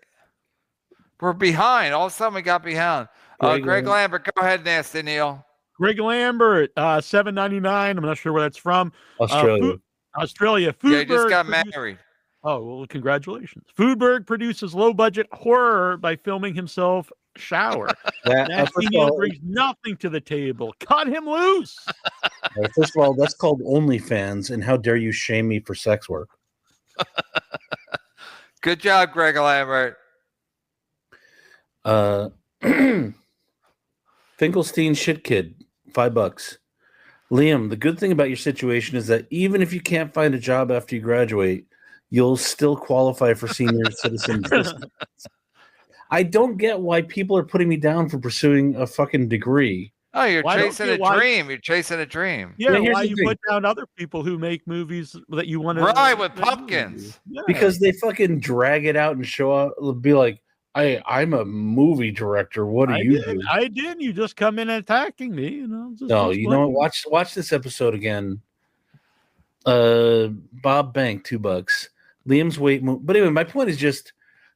[SPEAKER 2] We're behind. All of a sudden, we got behind. Greg Lambert, go ahead, Năsty Neal.
[SPEAKER 1] Greg Lambert, $7.99. I'm not sure where that's from.
[SPEAKER 3] Australia.
[SPEAKER 1] Foodberg
[SPEAKER 2] Yeah, he just got married.
[SPEAKER 1] Oh, well, congratulations. Foodberg produces low-budget horror by filming himself shower.
[SPEAKER 3] That,
[SPEAKER 1] Nasty Neal brings nothing to the table. Cut him loose.
[SPEAKER 3] first of all, that's called OnlyFans, and how dare you shame me for sex work?
[SPEAKER 2] Good job, Greg Lambert.
[SPEAKER 3] Finkelstein shit kid, $5. Liam, the good thing about your situation is that even if you can't find a job after you graduate, you'll still qualify for senior citizen assistance. I don't get why people are putting me down for pursuing a fucking degree.
[SPEAKER 2] Oh, you're chasing a dream. You're chasing a dream.
[SPEAKER 1] Yeah, why you put down other people who make movies that you want to
[SPEAKER 2] ride with pumpkins?
[SPEAKER 1] Yeah.
[SPEAKER 3] Because they fucking drag it out and show up. Be like, I'm a movie director. What do you do?
[SPEAKER 1] I did. You just come in attacking me. You know.
[SPEAKER 3] No, you know what? Watch this episode again. Bob Bank, $2. Liam's weight. But anyway, my point is just,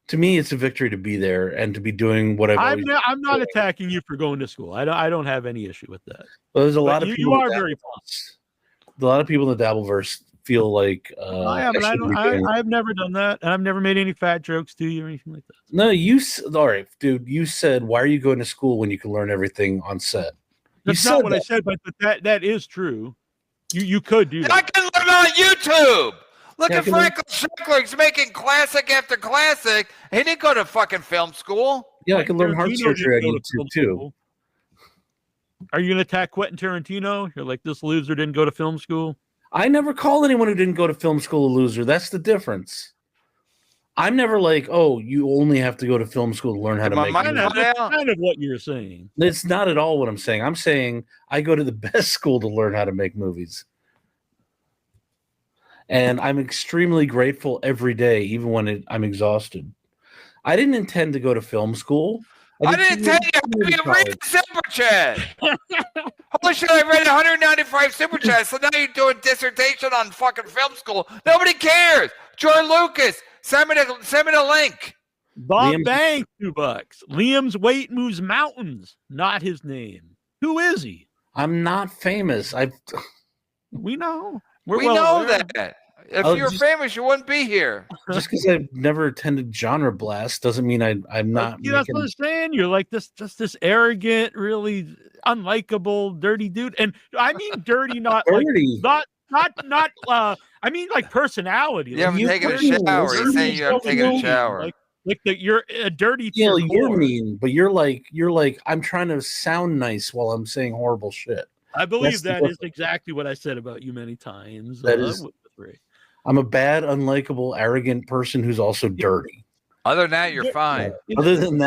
[SPEAKER 3] to me, it's a victory to be there and to be doing what I'm
[SPEAKER 1] not attacking you for going to school. I don't have any issue with that.
[SPEAKER 3] Well, there's a lot of people.
[SPEAKER 1] You are very false.
[SPEAKER 3] A lot of people in the Dabbleverse feel like
[SPEAKER 1] I've never done that, and I've never made any fat jokes to you or anything like that.
[SPEAKER 3] No, all right, dude. You said, why are you going to school when you can learn everything on set?
[SPEAKER 1] That's not what I said, but that is true. You could do that.
[SPEAKER 2] I can learn on YouTube. Look at Franklin Schickler. He's making classic after classic. He didn't go to fucking film school.
[SPEAKER 3] Yeah, I can learn heart surgery on YouTube too.
[SPEAKER 1] Are you going to attack Quentin Tarantino? You're like, this loser didn't go to film school?
[SPEAKER 3] I never call anyone who didn't go to film school a loser. That's the difference. I'm never like, oh, you only have to go to film school to learn how to make movies.
[SPEAKER 1] That's kind of what you're saying.
[SPEAKER 3] It's not at all what I'm saying. I'm saying I go to the best school to learn how to make movies. And I'm extremely grateful every day, even when I'm exhausted. I didn't intend to go to film school.
[SPEAKER 2] I didn't intend to read Super Chat. Holy shit, I read 195 Super Chats, so now you're doing dissertation on fucking film school. Nobody cares. George Lucas, send me the link.
[SPEAKER 1] Bob Bank, $2. Liam's weight moves mountains, not his name. Who is he?
[SPEAKER 3] I'm not famous.
[SPEAKER 1] We know.
[SPEAKER 2] We know that. If you're famous, you wouldn't be here.
[SPEAKER 3] Just because I've never attended Genre Blast doesn't mean I'm not.
[SPEAKER 1] That's what I'm saying. You're like this arrogant, really unlikable, dirty dude. And I mean dirty, not dirty. Like not. I mean like personality.
[SPEAKER 2] You haven't taken a shower. He's saying you haven't taken a shower. Like that, you're a dirty.
[SPEAKER 3] Yeah, you're mean, but you're like I'm trying to sound nice while I'm saying horrible shit.
[SPEAKER 1] I believe that is exactly what I said about you many times.
[SPEAKER 3] That is. I'm a bad, unlikable, arrogant person who's also dirty.
[SPEAKER 2] Other than that, you're fine.
[SPEAKER 3] Other than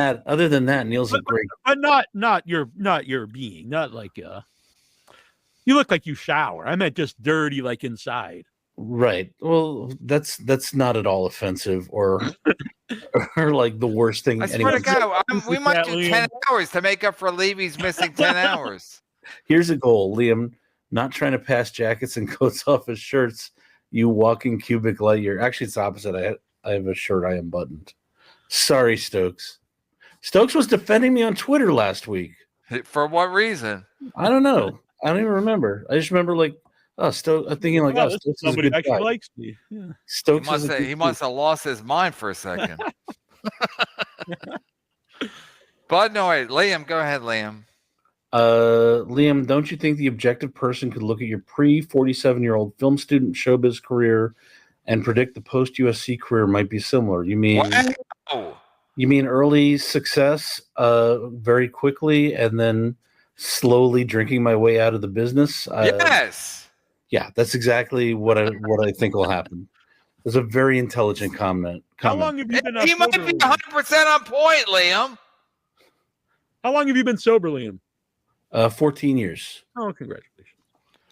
[SPEAKER 3] that, Neal's a great.
[SPEAKER 1] But not your being. Not like you look like you shower. I meant just dirty, like inside.
[SPEAKER 3] Right. Well, that's not at all offensive or like the worst thing.
[SPEAKER 2] I swear to God, we might do 10 hours to make up for Levy's missing 10 hours.
[SPEAKER 3] Here's a goal, Liam. Not trying to pass jackets and coats off as shirts. You walking cubic light year. Actually, it's the opposite. I have a shirt I am buttoned. Sorry, Stokes. Stokes was defending me on Twitter last week.
[SPEAKER 2] For what reason?
[SPEAKER 3] I don't know. I don't even remember. I just remember Stokes thinking like, Stokes
[SPEAKER 1] somebody
[SPEAKER 3] is a good
[SPEAKER 1] actually
[SPEAKER 3] guy.
[SPEAKER 1] likes me. Yeah.
[SPEAKER 3] Stokes
[SPEAKER 2] he must have lost his mind for a second. But no, wait, Liam, go ahead, Liam.
[SPEAKER 3] Liam, don't you think the objective person could look at your pre-47-year-old film student showbiz career and predict the post-USC career might be similar? You mean early success very quickly and then slowly drinking my way out of the business?
[SPEAKER 2] Yes.
[SPEAKER 3] Yeah, that's exactly what I think will happen. It's a very intelligent comment.
[SPEAKER 1] How long have you been
[SPEAKER 2] He might be 100% on point, Liam.
[SPEAKER 1] How long have you been sober, Liam?
[SPEAKER 3] 14 years.
[SPEAKER 1] Oh, congratulations.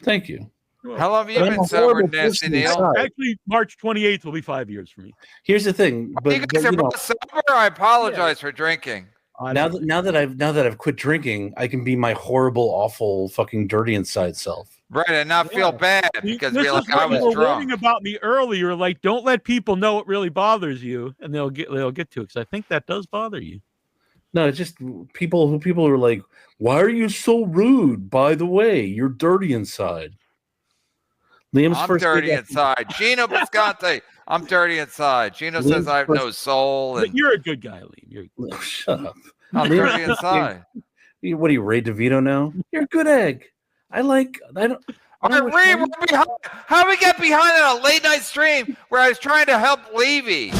[SPEAKER 3] Thank you.
[SPEAKER 2] How long have you been sober, Nasty Neal?
[SPEAKER 1] Actually, March 28th will be 5 years for me.
[SPEAKER 3] Here's the thing. But
[SPEAKER 2] you guys are both sober? I apologize for drinking.
[SPEAKER 3] Now that I've quit drinking, I can be my horrible, awful, fucking dirty inside self.
[SPEAKER 2] Right, and not feel bad because I was drunk.
[SPEAKER 1] You were warning about me earlier, like don't let people know what really bothers you, and they'll get to it because I think that does bother you.
[SPEAKER 3] No, it's just people are like, why are you so rude? By the way, you're dirty inside.
[SPEAKER 2] I'm dirty inside. Gino Bisconte, I'm dirty inside. Gino says I have no soul.
[SPEAKER 1] But you're a good guy, Liam.
[SPEAKER 3] Shut up.
[SPEAKER 2] I'm dirty inside.
[SPEAKER 3] What do you, Ray DeVito now? You're a good egg. I don't.
[SPEAKER 2] All right, Ray, we're behind. How we get behind on a late night stream where I was trying to help Levy?